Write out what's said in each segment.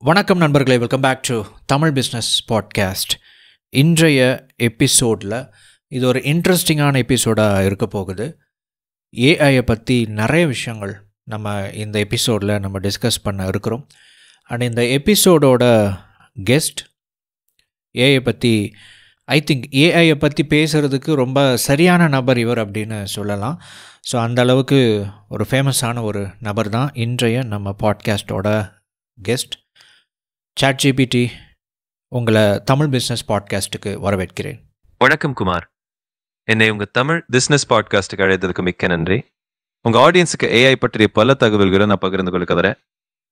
வணக்கம் நண்பர்களே, welcome back to Tamil business podcast. இன்றைய எபிசோடில் இது ஒரு இன்ட்ரெஸ்டிங்கான எபிசோடாக இருக்க போகுது. ஏஐயை பற்றி நிறைய விஷயங்கள் நம்ம இந்த எபிசோடில் நம்ம டிஸ்கஸ் பண்ண இருக்கிறோம். அண்ட் இந்த எபிசோடோட கெஸ்ட் ஏஐயை பற்றி ஏஐயை பற்றி பேசுகிறதுக்கு ரொம்ப சரியான நபர் இவர் அப்படின்னு சொல்லலாம். ஸோ அந்த அளவுக்கு ஒரு ஃபேமஸான ஒரு நபர் தான் இன்றைய நம்ம பாட்காஸ்டோட கெஸ்ட். ChatGPT உங்களை தமிழ் பிஸ்னஸ் பாட்காஸ்ட்டுக்கு வரவேற்கிறேன். வணக்கம் குமார். என்னை உங்கள் தமிழ் பிஸ்னஸ் பாட்காஸ்ட்டுக்கு அழைத்ததுக்கு மிக்க நன்றி. உங்கள் ஆடியன்ஸுக்கு ஏஐ பற்றிய பல தகவல்களை நான் பகிர்ந்து கொள்கிறேன்.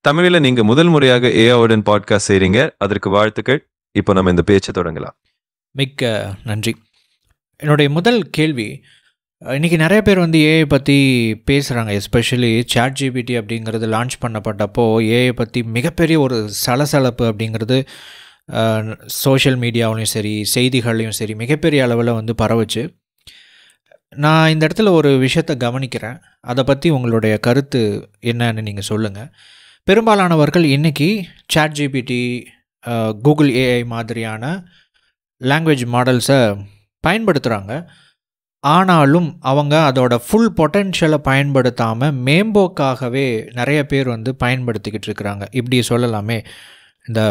தமிழில் நீங்கள் முதல் முறையாக ஏஐவுடன் பாட்காஸ்ட் செய்கிறீங்க, அதற்கு வாழ்த்துக்கள். இப்போ நம்ம இந்த பேச்சை தொடங்கலாம். மிக்க நன்றி. என்னுடைய முதல் கேள்வி, இன்றைக்கி நிறைய பேர் ஏஐ பற்றி பேசுகிறாங்க. எஸ்பெஷலி ChatGPT அப்படிங்கிறது லான்ச் பண்ணப்பட்டப்போ ஏஐ பற்றி மிகப்பெரிய ஒரு சலசலப்பு அப்படிங்கிறது சோஷியல் மீடியாவிலையும் சரி, செய்திகள்லையும் சரி மிகப்பெரிய அளவில் பரவுச்சு. நான் இந்த இடத்துல ஒரு விஷயத்தை கவனிக்கிறேன். அதை பற்றி உங்களுடைய கருத்து என்னன்னு நீங்கள் சொல்லுங்கள். பெரும்பாலானவர்கள் இன்றைக்கி ChatGPT, கூகுள் ஏஐ மாதிரியான லாங்குவேஜ் மாடல்ஸை பயன்படுத்துகிறாங்க. ஆனாலும் அவங்க அதோட ஃபுல் பொட்டென்ஷியலை பயன்படுத்தாமல் மேம்போக்காகவே நிறைய பேர் பயன்படுத்திக்கிட்டு இருக்கிறாங்க. இப்படி சொல்லலாமே. இந்த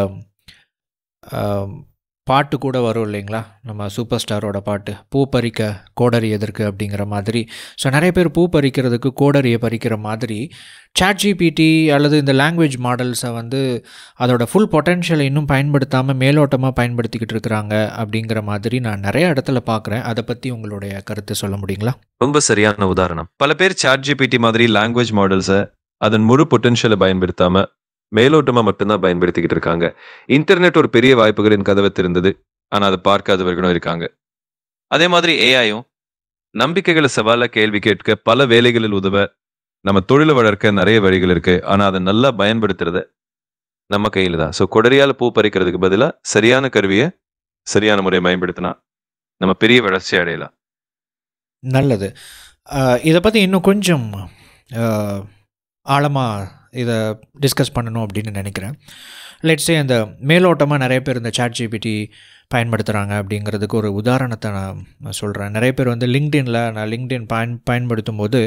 பாட்டு கூட வரும் இல்லைங்களா, நம்ம சூப்பர் ஸ்டாரோட பாட்டு, பூ பறிக்க கோடரி எதற்கு அப்படிங்கிற மாதிரி. ஸோ நிறைய பேர் பூ பறிக்கிறதுக்கு கோடரியை பறிக்கிற மாதிரி ChatGPT அல்லது இந்த லாங்குவேஜ் மாடல்ஸை அதோட ஃபுல் பொட்டென்ஷியலை இன்னும் பயன்படுத்தாமல் மேலோட்டமாக பயன்படுத்திக்கிட்டு இருக்கிறாங்க அப்படிங்கிற மாதிரி நான் நிறைய இடத்துல பார்க்குறேன். அதை பற்றி உங்களுடைய கருத்து சொல்ல முடியுங்களா? ரொம்ப சரியான உதாரணம். பல பேர் ChatGPT மாதிரி லாங்குவேஜ் மாடல்ஸை அதன் முழு பொட்டென்ஷியலை பயன்படுத்தாமல் மேலோட்டமாக மட்டும்தான் பயன்படுத்திக்கிட்டு இருக்காங்க. இன்டர்நெட் ஒரு பெரிய வாய்ப்புகளின் கதவை திறந்தது, ஆனால் அதை பார்க்காதவர்களும் இருக்காங்க. அதே மாதிரி ஏஐயும் நம்பிக்கைகளை சவாலாக கேள்வி கேட்க, பல வேலைகளில் உதவ, நம்ம தொழிலை வளர்க்க நிறைய வழிகள் இருக்கு. ஆனால் அதை நல்லா பயன்படுத்துறது நம்ம கையில் தான். ஸோ கொடரியால் பூ பறிக்கிறதுக்கு பதிலாக சரியான கருவியை சரியான முறையை பயன்படுத்தினா நம்ம பெரிய வளர்ச்சி அடையலாம். நல்லது. இதை பற்றி இன்னும் கொஞ்சம் ஆழமாக இதை டிஸ்கஸ் பண்ணணும் அப்படின்னு நினைக்கிறேன். லெட்ஸே அந்த மேலோட்டமாக நிறைய பேர் இந்த ChatGPT பயன்படுத்துகிறாங்க அப்படிங்கிறதுக்கு ஒரு உதாரணத்தை நான் சொல்கிறேன். நிறைய பேர் லிங்க்டின் பயன்படுத்தும் போது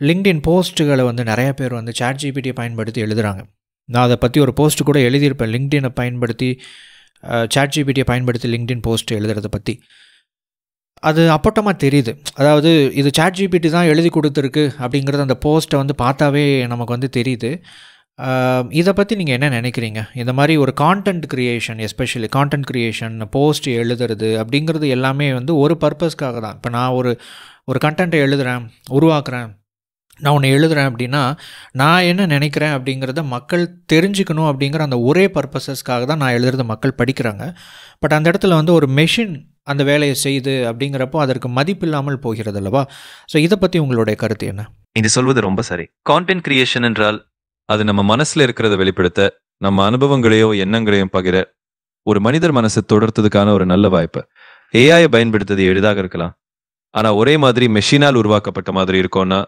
லிங்க்டின் போஸ்ட்டுகளை நிறைய பேர் ChatGPT பயன்படுத்தி எழுதுகிறாங்க. நான் அதை பற்றி ஒரு போஸ்ட்டு கூட எழுதியிருப்பேன். லிங்க்டினை பயன்படுத்தி ChatGPT பயன்படுத்தி லிங்க்டின் போஸ்ட் எழுதுறதை பற்றி. அது அப்பட்டமாக தெரியுது. அதாவது இது ChatGPT தான் எழுதி கொடுத்துருக்கு அப்படிங்கிறது அந்த போஸ்ட்டை பார்த்தாவே நமக்கு தெரியுது. இதை பற்றி நீங்கள் என்ன நினைக்கிறீங்க? இந்த மாதிரி ஒரு content creation, especially content creation, post எழுதுறது அப்படிங்கிறது எல்லாமே ஒரு பர்பஸ்க்காக தான். இப்போ நான் ஒரு கண்டென்ட்டை எழுதுகிறேன், உருவாக்குறேன், நான் ஒன்று எழுதுகிறேன் அப்படின்னா நான் என்ன நினைக்கிறேன் அப்படிங்கிறத மக்கள் தெரிஞ்சுக்கணும் அப்படிங்கிற அந்த ஒரே பர்பஸஸ்க்காக தான் நான் எழுதுறத மக்கள் படிக்கிறாங்க. பட் அந்த இடத்துல ஒரு மெஷின் அந்த வேலையை செய்யுது அப்படிங்கிறப்போ அதற்கு மதிப்பு இல்லாமல் போகிறது அல்லவா? ஸோ இதை பற்றி உங்களுடைய கருத்து என்ன? இது சொல்வது ரொம்ப சரி. கான்டென்ட் கிரியேஷன் என்றால் அது நம்ம மனசில் இருக்கிறத வெளிப்படுத்த, நம்ம அனுபவங்களையோ எண்ணங்களையும் பகிர ஒரு மனிதர் மனசை தொடர்றதுக்கான ஒரு நல்ல வாய்ப்பு. ஏஐயை பயன்படுத்துறது எளிதாக இருக்கலாம், ஆனால் ஒரே மாதிரி மெஷினால் உருவாக்கப்பட்ட மாதிரி இருக்கும்னா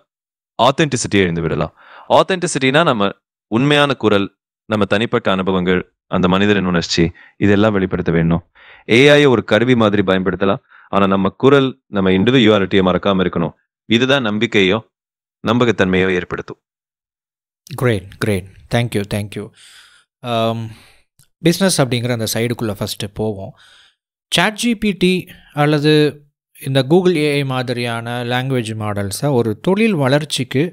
ஆத்தென்டிசிட்டியை எழுந்து விடலாம். ஆத்தென்டிசிட்டினா நம்ம உண்மையான குரல், நம்ம தனிப்பட்ட அனுபவங்கள், அந்த மனிதரின் உணர்ச்சி, இதெல்லாம் வெளிப்படுத்த வேணும். ஏஐயை ஒரு கருவி மாதிரி பயன்படுத்தலாம், ஆனால் நம்ம குரல், நம்ம இண்டிவிஜுவாலிட்டியை மறக்காமல் இருக்கணும். இதுதான் நம்பிக்கையோ நம்பகத்தன்மையோ ஏற்படுத்தும். கிரேட். தேங்க்யூ. பிஸ்னஸ் அப்படிங்கிற அந்த சைடுக்குள்ளே ஃபஸ்ட்டு போவோம். ChatGPT அல்லது இந்த கூகுள் ஏஐ மாதிரியான லாங்குவேஜ் மாடல்ஸை ஒரு தொழில் வளர்ச்சிக்கு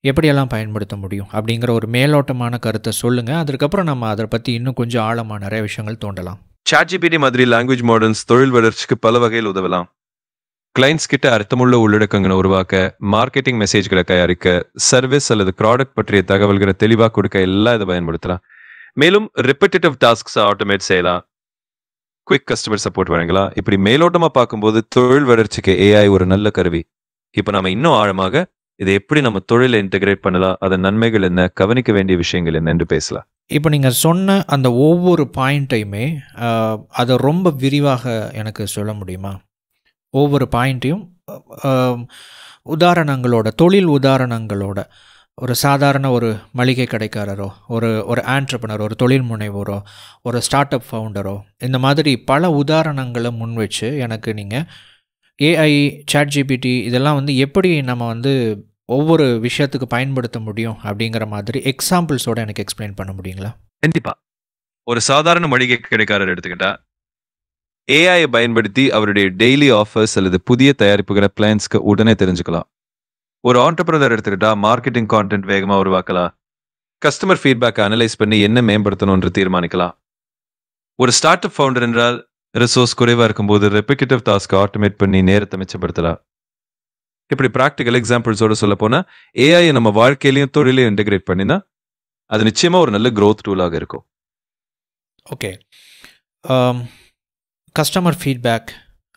எப்படியெல்லாம் பயன்படுத்த முடியும் அப்படிங்கிற ஒரு மேலோட்டமான கருத்தை சொல்லுங்கள். அதுக்கப்புறம் நம்ம அதை பற்றி இன்னும் கொஞ்சம் ஆழமாக நிறைய விஷயங்கள் தோண்டலாம். ChatGPT மாதிரி லாங்குவேஜ் மாடல்ஸ் தொழில் வளர்ச்சிக்கு பல வகையில் உதவலாம். கிளைண்ட்ஸ் கிட்ட அர்த்தமுள்ள உள்ளடக்கங்களை உருவாக்க, மார்க்கெட்டிங் மெசேஜ்களை தயாரிக்க, சர்வீஸ் அல்லது ப்ராடக்ட் பற்றிய தகவல்களை தெளிவாக கொடுக்க எல்லாம் இதை பயன்படுத்தலாம். மேலும் ரிப்பீட்டேட்டிவ் டாஸ்க்ஸை ஆட்டோமேட் செய்யலாம், குவிக் கஸ்டமர் சப்போர்ட் வழங்கலாம். இப்படி மேலோட்டமாக பார்க்கும்போது தொழில் வளர்ச்சிக்கு ஏஐ ஒரு நல்ல கருவி. இப்போ நம்ம இன்னும் ஆழமாக இதை எப்படி நம்ம தொழிலை இன்டெகிரேட் பண்ணலாம், அதன் நன்மைகள் என்ன, கவனிக்க வேண்டிய விஷயங்கள் என்ன என்று பேசலாம். இப்போ நீங்கள் சொன்ன அந்த ஒவ்வொரு பாயிண்ட்டையுமே அதை ரொம்ப விரிவாக எனக்கு சொல்ல முடியுமா? ஒவ்வொரு பாயிண்ட்டையும் உதாரணங்களோட, தொழில் உதாரணங்களோட ஒரு சாதாரண ஒரு மளிகை கடைக்காரரோ, ஒரு ஒரு ஆன்ட்ரப்ரனர், ஒரு தொழில் முனைவோரோ, ஒரு ஸ்டார்ட் அப் ஃபவுண்டரோ, இந்த மாதிரி பல உதாரணங்கள முன் வச்சு எனக்கு நீங்கள் ஏஐ, ChatGPT இதெல்லாம் வந்து எப்படி நம்ம வந்து ஒவ்வொரு விஷயத்துக்கு பயன்படுத்த முடியும் அப்படிங்கிற மாதிரி எக்ஸாம்பிள்ஸோட எனக்கு எக்ஸ்பிளைன் பண்ண முடியுங்களா? கண்டிப்பா. ஒரு சாதாரண மளிகை கடைக்காரர் எடுத்துக்கிட்டா ஏஐ பயன்படுத்தி அவருடைய டெய்லி ஆஃபர்ஸ் அல்லது புதிய தயாரிப்புகளை பிளான்ஸ்க்கு உடனே தெரிஞ்சுக்கலாம். ஒரு ஆண்டர்பிரனர் எடுத்துக்கிட்டா மார்க்கெட்டிங் கான்டென்ட் வேகமா உருவாக்கலாம். கஸ்டமர் ஃபீட்பேக் அனலைஸ் பண்ணி என்ன மேம்படுத்தணும்னு தீர்மானிக்கலாம். ஒரு ஸ்டார்ட் அப் ஃபவுண்டர் என்றால் ரிசோர்ஸ் குறைவா இருக்கும்போது ரெப்பிகேட்டிவ் டாஸ்க் ஆட்டோமேட் பண்ணி நேரத்தை மிச்சப்படுத்தலாம். இப்படி ப்ராக்டிக்கல் எக்ஸாம்பிள்ஸோட சொல்ல போனா ஏஐ நம்ம வாழ்க்கையிலையும் தொழிலையும் இன்டெகிரேட் பண்ணினா அது நிச்சயமா ஒரு நல்ல growth டூலாக இருக்கும். ஓகே. கஸ்டமர் ஃபீட்பேக்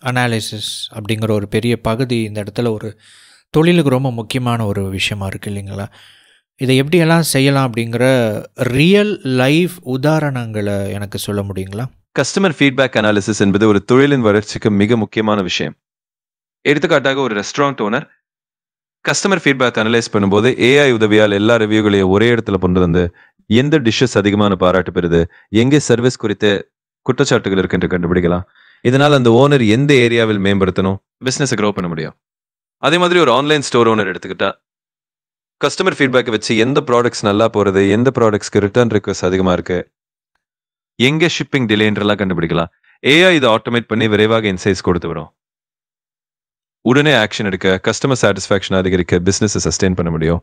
அனாலிசிஸ் அப்படிங்கிற ஒரு பெரிய பகுதி இந்த இடத்துல ஒரு தொழிலுக்கு ரொம்ப முக்கியமான ஒரு விஷயமா இருக்குது இல்லைங்களா? இதை எப்படியெல்லாம் செய்யலாம் அப்படிங்கிற ரியல் லைஃப் உதாரணங்களை எனக்கு சொல்ல முடியுங்களா? கஸ்டமர் ஃபீட்பேக் அனாலிசிஸ் என்பது ஒரு தொழிலின் வளர்ச்சிக்கு மிக முக்கியமான விஷயம். எடுத்துக்காட்டாக ஒரு restaurant owner customer feedback analyse பண்ணும்போது ஏஐ உதவியால் எல்லா ரிவ்யூகளையும் ஒரே இடத்துல கொண்டு வந்து எந்த டிஷ்ஷஸ் அதிகமான பாராட்டு பெறுது, எங்கே சர்வீஸ் குறித்த குற்றச்சாட்டுகள் இருக்கு என்று கண்டுபிடிக்கலாம். இதனால் அந்த ஓனர் எந்த ஏரியாவில் மேம்படுத்தணும், பிசினஸை க்ரோ பண்ண முடியும். அதே மாதிரி ஒரு ஆன்லைன் ஸ்டோர் ஓனர் எடுத்துக்கிட்டா கஸ்டமர் ஃபீட்பேக்கை வச்சு எந்த ப்ராடக்ட்ஸ் நல்லா போறது, எந்த ப்ராடக்ட்ஸ்க்கு ரிட்டர்ன் ரிக்வஸ்ட் அதிகமா இருக்கு, எங்கே ஷிப்பிங் டிலேன்றலாம் கண்டுபிடிக்கலாம். ஏஐ இதை ஆட்டோமேட் பண்ணி விரைவாக இன்சைட்ஸ் கொடுத்து வரும். உடனே ஆக்ஷன் எடுக்க, கஸ்டமர் சாட்டிஸ்ஃபேக்ஷன் அதிகரிக்க, பிசினஸை சஸ்டெயின் பண்ண முடியும்.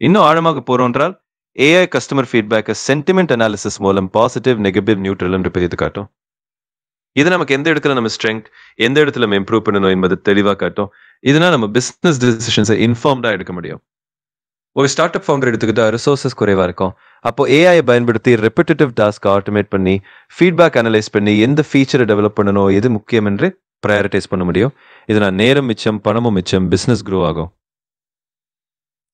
இன்னும் ஆழமாக போறோம் என்றால் ஏஐ கஸ்டமர் ஃபீட்பேக்கை சென்டிமெண்ட் அனாலிசிஸ் மூலம் பாசிட்டிவ், நெகட்டிவ், நியூட்ரல் என்று பிரித்து காட்டும். இது நமக்கு எந்த இடத்துல நம்ம ஸ்ட்ரெங்க், எந்த இடத்துல நம்ம இம்ப்ரூவ் பண்ணணும் என்பது தெளிவாக காட்டும். இதனால் நம்ம பிசினஸ் டிசிஷன்ஸை இன்ஃபார்ம்டா எடுக்க முடியும். ஒரு ஸ்டார்ட் அப் ஃபவுண்டர் எடுத்துக்கிட்டா ரிசோர்சஸ் குறைவா இருக்கும். அப்போ ஏஐ பயன்படுத்தி ரெப்பிட்டேட்டிவ் டாஸ்க் ஆட்டோமேட் பண்ணி ஃபீட்பேக் அனலைஸ் பண்ணி எந்த ஃபீச்சரை டெவலப் பண்ணணும், எது முக்கியம் என்று ப்ரையாரிட்டைஸ் பண்ண முடியும். இதனால் நேரம் மிச்சம், பணமும் மிச்சம், பிசினஸ் க்ரோ ஆகும்.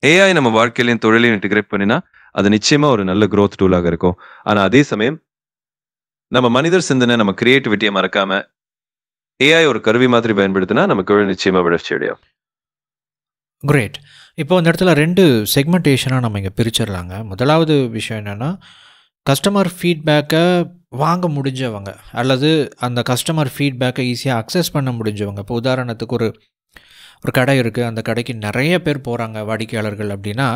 ஏஐ நம்ம வாழ்க்கையிலையும் தொழிலையும் இன்டிகிரேட் பண்ணினா அது நிச்சயமா ஒரு நல்ல growth டூலாக இருக்கும். ஆனா அதே சமயம் நம்ம மனிதர் சிந்தனை, நம்ம கிரியேட்டிவிட்டியை மறக்காம ஏஐ ஒரு கருவி மாதிரி பயன்படுத்தினா நம்ம தொழில் நிச்சயமா வளர்ச்சி அடையும். கிரேட். இப்போ இந்த இடத்துல 2 செக்மெண்டேஷனாக நம்ம இங்கே பிரிச்சிடலாங்க. முதலாவது விஷயம் என்னென்னா, கஸ்டமர் ஃபீட்பேக்கை வாங்க முடிஞ்சவங்க அல்லது அந்த கஸ்டமர் ஃபீட்பேக்கை ஈஸியாக அக்சஸ் பண்ண முடிஞ்சவங்க. இப்போ உதாரணத்துக்கு ஒரு கடை இருக்குது, அந்த கடைக்கு நிறைய பேர் போகிறாங்க வாடிக்கையாளர்கள் அப்படின்னா,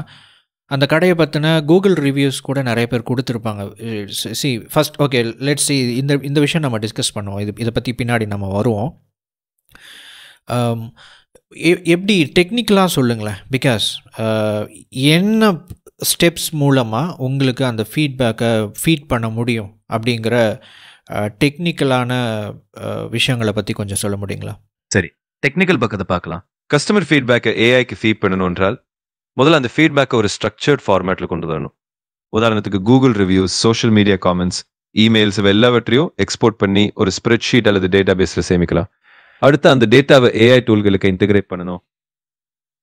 அந்த கடையை பற்றின கூகுள் ரிவ்யூஸ் கூட நிறைய பேர் கொடுத்துருப்பாங்க. ஃபர்ஸ்ட் ஓகே, லெட்ஸ் சி இந்த விஷயம் நம்ம டிஸ்கஸ் பண்ணுவோம். இதை பற்றி பின்னாடி நம்ம வருவோம். எப்படி டெக்னிக்கலாக சொல்லுங்களேன். பிகாஸ் என்ன ஸ்டெப்ஸ் மூலமாக உங்களுக்கு அந்த ஃபீட்பேக்கை ஃபீட் பண்ண முடியும் அப்படிங்கிற டெக்னிக்கலான விஷயங்களை பற்றி கொஞ்சம் சொல்ல முடியுங்களா? சரி, டெக்னிக்கல் பக்கத்தை பார்க்கலாம். கஸ்டமர் ஃபீட்பேக்கை ஏஐக்கு ஃபீட் பண்ணணும் என்றால் முதல்ல அந்த ஃபீட்பேக்கை ஒரு ஸ்ட்ரக்சர்ட் ஃபார்மேட்டில் கொண்டு வரணும். உதாரணத்துக்கு Google reviews, social media comments, emails எல்லாவற்றையும் எக்ஸ்போர்ட் பண்ணி ஒரு ஸ்ப்ரெட்ஷீட் அல்லது டேட்டா பேஸில் சேமிக்கலாம். அடுத்து அந்த டேட்டாவை ஏஐ டூல்களுக்கு இன்டெகிரேட் பண்ணணும்.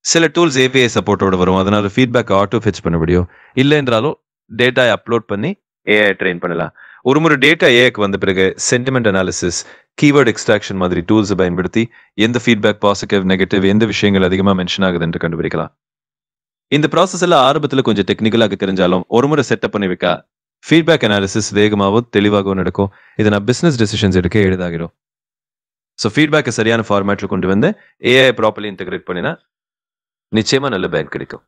சில டூல்ஸ் ஏபிஐ சப்போர்ட்டோட வரும், அதனால ஃபீட்பேக் ஆட்டோ ஃபெச் பண்ண முடியும். இல்லை என்றாலும் டேட்டா அப்லோட் பண்ணி ஏஐ ட்ரெயின் பண்ணலாம். ஒரு முறை டேட்டா ஏஐக்கு வந்த பிறகு சென்டிமெண்ட் அனாலிசிஸ், கீவேர்ட் எக்ஸ்ட்ராக்ஷன் மாதிரி டூல்ஸை பயன்படுத்தி எந்த ஃபீட்பேக் பாசிட்டிவ், நெகட்டிவ், எந்த விஷயங்கள் அதிகமாக மென்ஷன் ஆகுது என்று கண்டுபிடிக்கலாம். இந்த ப்ராசஸ் எல்லாம் ஆரம்பத்தில் கொஞ்சம் டெக்னிக்கலாக தெரிஞ்சாலும் ஒரு முறை செட்டப் பண்ணி வைக்க ஃபீட்பேக் அனாலிசிஸ் வேகமாகவும் தெளிவாகவும் நடக்கும். இதை நான் பிசினஸ் டெசிஷன்ஸ் எடுக்க எளிதாகிடும். ஸோ ஃபீட்பேக்கை சரியான ஃபார்மேட்டில் கொண்டு வந்து ஏஐ ப்ராப்பர்லி இன்டெகிரேட் பண்ணினா நிச்சயமாக நல்ல பயன் கிடைக்கும்.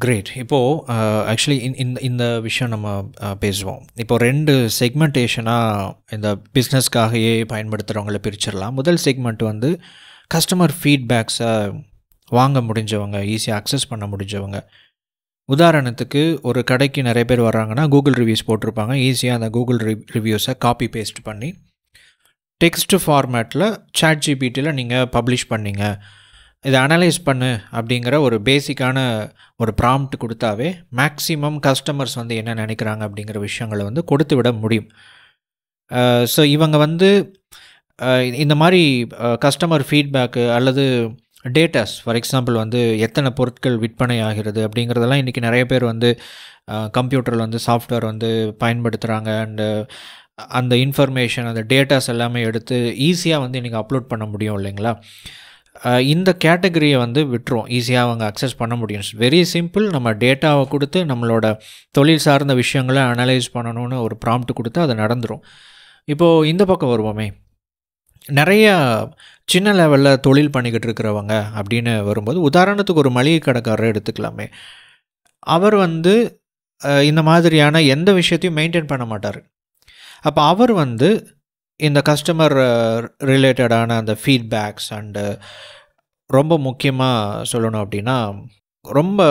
கிரேட். இப்போது ஆக்சுவலி இந்த விஷயம் நம்ம பேசுவோம். இப்போது 2 செக்மெண்டேஷனாக இந்த பிஸ்னஸ்க்காகவே பயன்படுத்துகிறவங்கள பிரிச்சிடலாம். முதல் செக்மெண்ட் வந்து கஸ்டமர் ஃபீட்பேக்ஸை வாங்க முடிஞ்சவங்க, ஈஸியாக அக்சஸ் பண்ண முடிஞ்சவங்க. உதாரணத்துக்கு ஒரு கடைக்கு நிறைய பேர் வர்றாங்கன்னா கூகுள் ரிவ்யூஸ் போட்டிருப்பாங்க. ஈஸியாக அந்த கூகுள் ரிவ்யூஸை காப்பி பேஸ்ட் பண்ணி டெக்ஸ்ட் ஃபார்மேட்டில் ChatGPTயில் நீங்கள் பப்ளிஷ் பண்ணிங்க, இதை அனலைஸ் பண்ணு அப்படிங்கிற ஒரு பேசிக்கான ஒரு ப்ராம்ப்ட் கொடுத்தாவே மேக்ஸிமம் கஸ்டமர்ஸ் வந்து என்ன நினைக்கிறாங்க அப்படிங்கிற விஷயங்களை வந்து கொடுத்து விட முடியும். ஸோ இவங்க வந்து இந்த மாதிரி கஸ்டமர் ஃபீட்பேக்கு அல்லது டேட்டாஸ், ஃபார் எக்ஸாம்பிள் வந்து எத்தனை பொருட்கள் விற்பனை ஆகிறது அப்படிங்கிறதெல்லாம் இன்றைக்கி நிறைய பேர் வந்து கம்ப்யூட்டரில் வந்து சாஃப்ட்வேர் வந்து பயன்படுத்துகிறாங்க. அண்டு அந்த இன்ஃபர்மேஷன், அந்த டேட்டாஸ் எல்லாமே எடுத்து ஈஸியாக வந்து இன்றைக்கி அப்லோட் பண்ண முடியும் இல்லைங்களா? இந்த கேட்டகரியை வந்து விட்டுரும், ஈஸியாக அவங்க அக்சஸ் பண்ண முடியும். Very simple. நம்ம டேட்டாவை கொடுத்து நம்மளோட தொழில் சார்ந்த விஷயங்களை அனலைஸ் பண்ணணும்னு ஒரு ப்ராம்ப்ட் கொடுத்து அது நடந்துடும். இப்போது இந்த பக்கம் வருவோமே, நிறையா சின்ன லெவலில் தொழில் பண்ணிக்கிட்டு இருக்கிறவங்க அப்படின்னு வரும்போது, உதாரணத்துக்கு ஒரு மளிகை கடைக்காரரை எடுத்துக்கலாமே. அவர் வந்து இந்த மாதிரியான எந்த விஷயத்தையும் மெயின்டைன் பண்ண மாட்டார். அப்போ அவர் வந்து இந்த கஸ்டமர் ரிலேட்டடான அந்த ஃபீட்பேக்ஸ் அண்டு ரொம்ப முக்கியமாக சொல்லணும் அப்படின்னா, ரொம்ப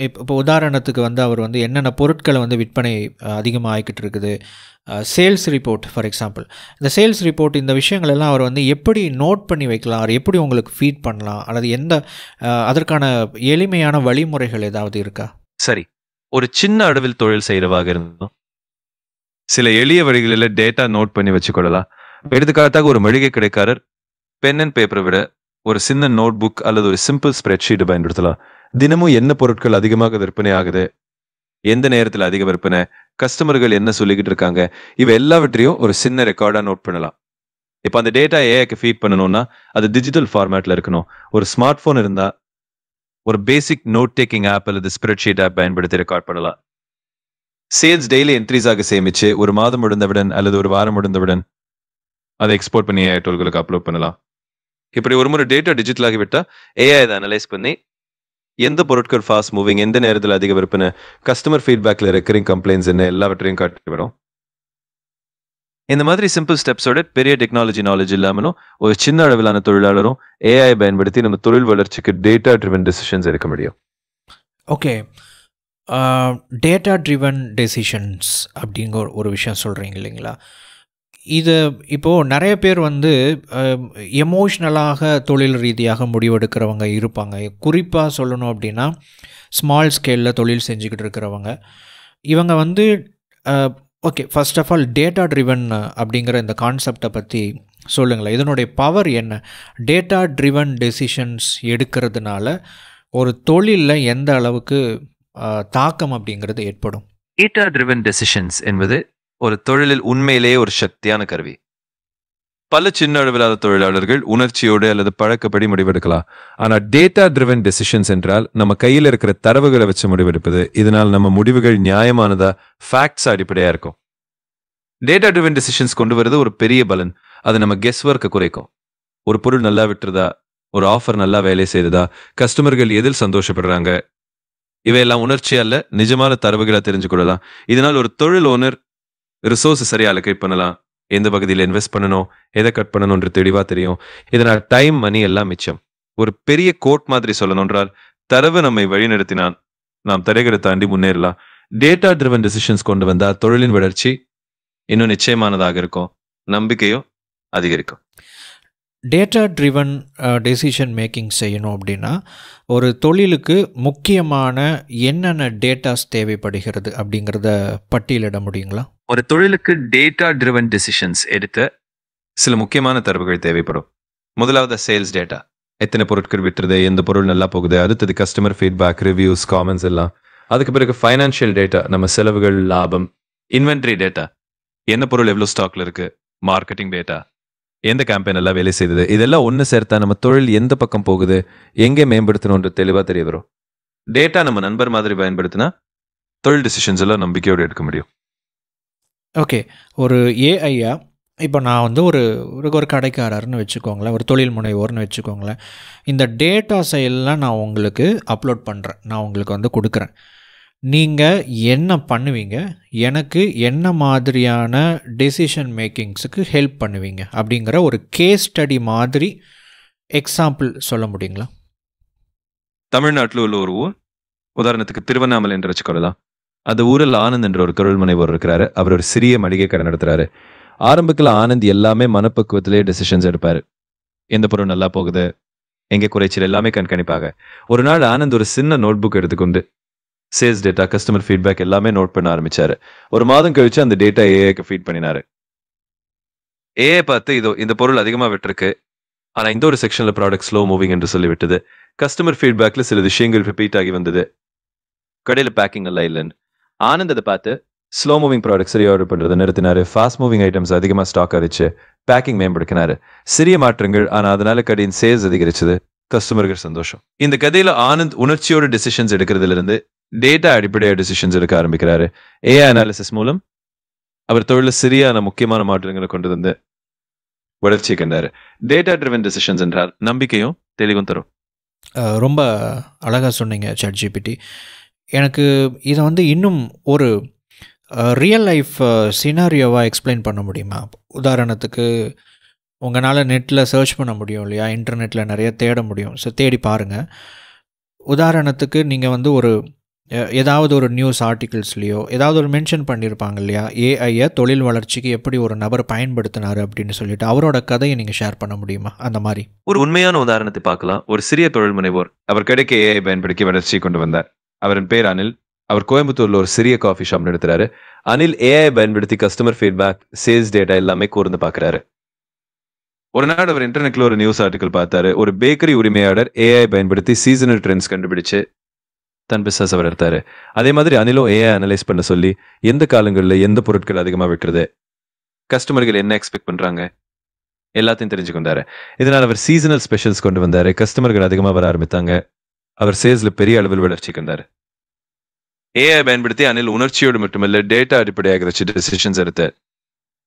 இப்போ உதாரணத்துக்கு வந்து அவர் வந்து என்னென்ன பொருட்களை வந்து விற்பனை அதிகமாக ஆகிக்கிட்டு இருக்குது, சேல்ஸ் ரிப்போர்ட் ஃபார் எக்ஸாம்பிள். இந்த சேல்ஸ் ரிப்போர்ட் இந்த விஷயங்கள் எல்லாம் அவர் வந்து எப்படி நோட் பண்ணி வைக்கலாம், அவர் எப்படி உங்களுக்கு ஃபீட் பண்ணலாம், அல்லது எந்த அதற்கான எளிமையான வழிமுறைகள் ஏதாவது இருக்கா? சரி, ஒரு சின்ன அளவில் தொழில் செய்கிறவாக இருந்தோம், சில எளிய வழிகளில் டேட்டா நோட் பண்ணி வச்சுக்கொள்ளலாம். எடுத்துக்காட்டாக ஒரு மளிகை கடைக்காரர் பென் அண்ட் பேப்பரை விட ஒரு சின்ன நோட் புக் அல்லது ஒரு சிம்பிள் ஸ்ப்ரெட்ஷீட்டை பயன்படுத்தலாம். தினமும் என்ன பொருட்கள் அதிகமாக விற்பனை ஆகுது, எந்த நேரத்தில் அதிக விற்பனை, கஸ்டமர்கள் என்ன சொல்லிக்கிட்டு இருக்காங்க, இவை எல்லாவற்றையும் ஒரு சின்ன ரெக்கார்டாக நோட் பண்ணலாம். இப்போ அந்த டேட்டா ஏஐக்கு ஃபீட் பண்ணணும்னா அது டிஜிட்டல் ஃபார்மேட்டில் இருக்கணும். ஒரு ஸ்மார்ட் ஃபோன் இருந்தால் ஒரு பேசிக் நோட் டேக்கிங் ஆப் அல்லது ஸ்ப்ரெட்ஷீட் ஆப் பயன்படுத்தி ரெக்கார்ட் பண்ணலாம். சேல்ஸ் டெய்லி என்ட்ரிஸாக சேமிச்சு ஒரு மாதம் முடிந்தவுடன் அல்லது ஒரு வாரம் முடிந்தவுடன் அதை எக்ஸ்போர்ட் பண்ணி ஏஐ டூல்களுக்கு அப்லோட் பண்ணலாம். இப்படி ஒரு முறை டேட்டா டிஜிட்டல் ஆகிவிட்டால் ஏஐ அதை அனலைஸ் பண்ணி எந்த பொருட்கள் ஃபாஸ்ட் மூவிங், எந்த நேரத்தில் அதிக விற்பனை, கஸ்டமர் ஃபீட்பேக்கில் ரெக்கரிங் கம்ப்ளைண்ட்ஸ் என்ன, எல்லாவற்றையும் காட்டி வரும். இந்த மாதிரி சிம்பிள் ஸ்டெப்ஸோட பெரிய டெக்னாலஜி நாலேஜ் இல்லாமலும் ஒரு சின்ன அளவிலான தொழிலாளரும் ஏஐ பயன்படுத்தி நம்ம தொழில் வளர்ச்சிக்கு டேட்டா ட்ரிவன் டெசிஷன்ஸ் எடுக்க முடியும். ஓகே, டேட்டா ட்ரிவன் டெசிஷன்ஸ் அப்படிங்கிற ஒரு விஷயம் சொல்கிறீங்க இல்லைங்களா? இது இப்போது நிறைய பேர் வந்து எமோஷ்னலாக தொழில் ரீதியாக முடிவெடுக்கிறவங்க இருப்பாங்க. குறிப்பாக சொல்லணும் அப்படின்னா ஸ்மால் ஸ்கேலில் தொழில் செஞ்சுக்கிட்டு இருக்கிறவங்க. இவங்க வந்து okay, first of all data driven அப்படிங்கிற இந்த கான்செப்டை பற்றி சொல்லுங்களேன். இதனுடைய பவர் என்ன? டேட்டா ட்ரிவன் டெசிஷன்ஸ் எடுக்கிறதுனால ஒரு தொழிலில் எந்த அளவுக்கு தாக்கம் அப்படிங்கிறது ஏற்படும்? டேட்டா ட்ரிவன் டெசிஷன்ஸ் என்பது ஒரு தொழிலில் உண்மையிலேயே ஒரு சக்தியான கருவி. பல சின்ன அளவிலான தொழிலாளர்கள் உணர்ச்சியோடு அல்லது பழக்கப்படி முடிவெடுக்கலாம். ஆனால் டேட்டா ட்ரிவன் டெசிஷன்ஸ் என்றால் நம்ம கையில் இருக்கிற தரவுகளை வச்சு முடிவெடுப்பது. இதனால் நம்ம முடிவுகள் நியாயமானதா, ஃபேக்ட்ஸ் அடிப்படையாக இருக்கும். டேட்டா ட்ரிவன் டெசிஷன்ஸ் கொண்டு வரது ஒரு பெரிய பலன். அது நம்ம கெஸ் ஒர்க்கை குறைக்கும். ஒரு பொருள் நல்லா விட்டுறதா, ஒரு ஆஃபர் நல்லா வேலை செய்ததா, கஸ்டமர்கள் எதில் சந்தோஷப்படுறாங்க, இவையெல்லாம் உணர்ச்சி அல்ல, நிஜமான தரவுகளை தெரிஞ்சு கொள்ளலாம். இதனால் ஒரு தொழில் ஓனர் ரிசோர்ஸ் சரியாக அலோகேட் பண்ணலாம். எந்த பகுதியில் இன்வெஸ்ட் பண்ணணும், எதை கட் பண்ணணும்ன்ற தெளிவாக தெரியும். இதனால் டைம், மணி எல்லாம் மிச்சம். ஒரு பெரிய கோட் மாதிரி சொல்லணும்ன்றால் தரவு நம்மை வழிநடத்தினால் நாம் தடைகளை தாண்டி முன்னேறலாம். டேட்டா ட்ரிவன் டெசிஷன்ஸ் கொண்டு வந்தால் தொழிலின் வளர்ச்சி இன்னும் நிச்சயமானதாக இருக்கும், நம்பிக்கையும் அதிகரிக்கும். டேட்டா ட்ரிவன் டெசிஷன் மேக்கிங் செய்யணும் அப்படின்னா ஒரு தொழிலுக்கு முக்கியமான என்னென்ன டேட்டாஸ் தேவைப்படுகிறது அப்படிங்கிறத பட்டியலிட முடியுங்களா? ஒரு தொழிலுக்கு டேட்டா ட்ரிவன் டெசிஷன்ஸ் எடுத்த சில முக்கியமான தரவுகள் தேவைப்படும். முதலாவது சேல்ஸ் டேட்டா. எத்தனை பொருட்கள் விட்டுறது, எந்த பொருள் நல்லா போகுது. அடுத்தது கஸ்டமர் ஃபீட்பேக், ரிவ்யூஸ், காமெண்ட்ஸ் எல்லாம். அதுக்கு பிறகு ஃபைனான்ஷியல் டேட்டா, நம்ம செலவுகள், லாபம். இன்வென்ட்ரி டேட்டா, என்ன பொருள் எவ்வளோ ஸ்டாக்ல இருக்கு. மார்க்கெட்டிங் டேட்டா, எந்த கேம்பெயின் எல்லாம் வேலை செய்தது. இதெல்லாம் ஒன்று சேர்த்தா நம்ம தொழில் எந்த பக்கம் போகுது, எங்கே மேம்படுத்தணும்ன்ற தெளிவாக தெரிய வரும். டேட்டா நம்ம நண்பர் மாதிரி பயன்படுத்தினா தொழில் டிசிஷன்ஸ் எல்லாம் நம்பிக்கையோடு எடுக்க முடியும். ஓகே, ஒரு ஏஐயா இப்போ நான் வந்து ஒரு கடைக்காரர்னு வச்சுக்கோங்களேன், ஒரு தொழில் முனைவோர்னு வச்சுக்கோங்களேன். இந்த டேட்டாஸை எல்லாம் நான் உங்களுக்கு அப்லோட் பண்ணுறேன், நான் உங்களுக்கு வந்து கொடுக்குறேன். நீங்கள் என்ன பண்ணுவீங்க, எனக்கு என்ன மாதிரியான டெசிஷன் மேக்கிங்ஸுக்கு ஹெல்ப் பண்ணுவீங்க அப்படிங்கிற ஒரு கேஸ் ஸ்டடி மாதிரி எக்ஸாம்பிள் சொல்ல முடியுங்களா? தமிழ்நாட்டில் உள்ள ஒரு ஊர், உதாரணத்துக்கு திருவண்ணாமலை என்று வச்சுக்கொள்ளலாம். அந்த ஊரில் ஆனந்த் என்ற ஒரு தொழில் முனைவோர் இருக்கிறாரு. அவர் ஒரு சிறிய மளிகை கடை நடத்துறாரு. ஆரம்பத்தில் ஆனந்த் எல்லாமே மனப்பக்குவத்திலே டெசிஷன்ஸ் எடுப்பாரு. எந்த பொருள் நல்லா போகுது, எங்கே குறைச்சல் எல்லாமே கண்காணிப்பாக. ஒரு நாள் ஆனந்த் ஒரு சின்ன நோட் புக் எடுத்துக்கொண்டு சேல்ஸ் டேட்டா, கஸ்டமர் ஃபீட்பேக் எல்லாமே நோட் பண்ண ஆரம்பிச்சாரு. ஒரு மாதம் கழிச்சு அந்த டேட்டா ஏஐக்கு ஃபீட் பண்ணினாரு. ஏஐ பார்த்து இதோ இந்த பொருள் அதிகமாக விட்டுருக்கு, ஆனால் இந்த ஒரு செக்ஷன்ல ப்ராடக்ட் ஸ்லோ மூவிங் என்று சொல்லி விட்டது. கஸ்டமர் ஃபீட்பேக்ல சில விஷயங்கள் ரிப்பீட் ஆகி வந்தது. கடையில் பேக்கிங் எல்லாம் இல்லைன்னு. ஆனந்த் அதை பார்த்து ஸ்லோ மூவிங் ப்ராடக்ட்ஸ் ரீஆர்டர் பண்றதை நிறுத்தினாரு. ஃபாஸ்ட் மூவிங் ஐட்டம்ஸ் அதிகமா ஸ்டாக் அரிச்சு பேக்கிங் மேம்படுத்தினாரு. சிறிய மாற்றங்கள், ஆனா அதனால கடையின் சேல்ஸ் அதிகரிச்சது. கஸ்டமர்கள் சந்தோஷம். இந்த கதையில ஆனந்த் உணர்ச்சியோட டிசிஷன்ஸ் எடுக்கிறதுல இருந்து டேட்டா அடிப்படையா டிசிஷன்ஸ் எடுக்க ஆரம்பிக்கிறாரு. ஏஐ அனாலிசிஸ் மூலம் அவர் தொழில சரியான முக்கியமான மாற்றங்களை கொண்டு வந்து வளர்ச்சி கண்டாரு. டேட்டா ட்ரிவன் டிசிஷன்ஸ் என்றால் நம்பிக்கையும் தெளிவும் தரும். ரொம்ப அழகாக சொன்னீங்க ChatGPT. எனக்கு இதை வந்து இன்னும் ஒரு ரியல் லைஃப் சினாரியோவாக எக்ஸ்பிளைன் பண்ண முடியுமா? உதாரணத்துக்கு உங்களால் நெட்டில் சர்ச் பண்ண முடியும் இல்லையா, இன்டர்நெட்டில் நிறைய தேட முடியும். ஸோ தேடி பாருங்கள். உதாரணத்துக்கு நீங்கள் வந்து ஒரு ஏதாவது ஒரு நியூஸ் ஆர்டிகிள்ஸ்லேயோ ஏதாவது ஒரு மென்ஷன் பண்ணியிருப்பாங்க இல்லையா, ஏஐயை தொழில் வளர்ச்சிக்கு எப்படி ஒரு நபர் பயன்படுத்தினார் அப்படின்னு சொல்லிட்டு அவரோட கதையை நீங்கள் ஷேர் பண்ண முடியுமா? அந்த மாதிரி ஒரு உண்மையான உதாரணத்தை பார்க்கலாம். ஒரு சிறிய தொழில் முனைவோர் அவர் கடைக்கு ஏஐ பயன்படுத்தி வளர்ச்சி கொண்டு வந்தார். அவரின் பேர் அனில். அவர் கோயம்புத்தூர்ல ஒரு சிறிய காஃபி ஷாப் நடத்துறாரு. அனில் ஏஐ பயன்படுத்தி கஸ்டமர் ஃபீட்பேக், சேல்ஸ் டேட்டா எல்லாமே கூர்ந்து பார்க்கறாரு. ஒரு நாள் அவர் இன்டர்நெட்ல ஒரு நியூஸ் ஆர்டிகல் பார்த்தாரு. ஒரு பேக்கரி உரிமையாளர் ஏஐ பயன்படுத்தி சீசனல் ட்ரெண்ட்ஸ் கண்டுபிடிச்சு தன் பிசினஸ் அவர் எடுத்தாரு. அதே மாதிரி அனிலும் ஏஐ அனலைஸ் பண்ண சொல்லி எந்த காலங்களில் எந்த பொருட்கள் அதிகமாக விற்கிறது, கஸ்டமர்கள் என்ன எக்ஸ்பெக்ட் பண்றாங்க எல்லாத்தையும் தெரிஞ்சுக்கொண்டாரு. இதனால் அவர் சீசனல் ஸ்பெஷல்ஸ் கொண்டு வந்தாரு. கஸ்டமர்கள் அதிகமாக வர ஆரம்பித்தாங்க. அவர் சேல்ஸ்ல பெரிய அளவில் வளர்ச்சி கண்டாரு. ஏஐ பயன்படுத்தி அனில் உணர்ச்சியோடு மட்டுமல்ல டேட்டா அடிப்படையாக வச்சு டிசிஷன்ஸ் எடுத்த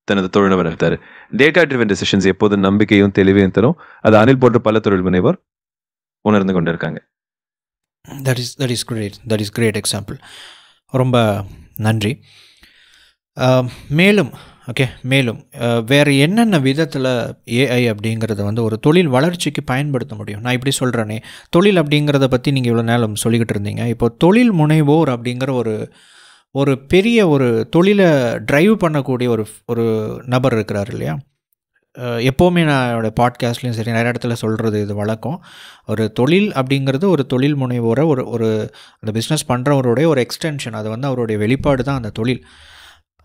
தனது தொழிலை வளர்த்தாரு. டேட்டா ட்ரிவன் டிசிஷன்ஸ் எப்போதும் நம்பிக்கையும் தெளிவையும் தரும். அது அனில் போன்ற பல தொழில் முனைவோர் உணர்ந்து கொண்டிருக்காங்க. That is great example. ரொம்ப நன்றி. மேலும் வேறு என்னென்ன விதத்தில் ஏஐ அப்படிங்கிறத வந்து ஒரு தொழில் வளர்ச்சிக்கு பயன்படுத்த முடியும்? நான் இப்படி சொல்கிறேனே, தொழில் அப்படிங்கிறத பற்றி நீங்கள் இவ்வளோ நேரம் சொல்லிக்கிட்டு இருந்தீங்க. இப்போ தொழில் முனைவோர் அப்படிங்கிற ஒரு பெரிய ஒரு தொழிலை ட்ரைவ் பண்ணக்கூடிய ஒரு நபர் இருக்கிறார் இல்லையா. எப்போவுமே நான் என்னோடய பாட்காஸ்ட்லேயும் சரி நிறைய இடத்துல சொல்கிறது இது வழக்கம். ஒரு தொழில் அப்படிங்கிறது ஒரு தொழில் முனைவோரை ஒரு அந்த பிஸ்னஸ் பண்ணுறவருடைய ஒரு எக்ஸ்டென்ஷன். அது வந்து அவருடைய வெளிப்பாடு தான் அந்த தொழில்.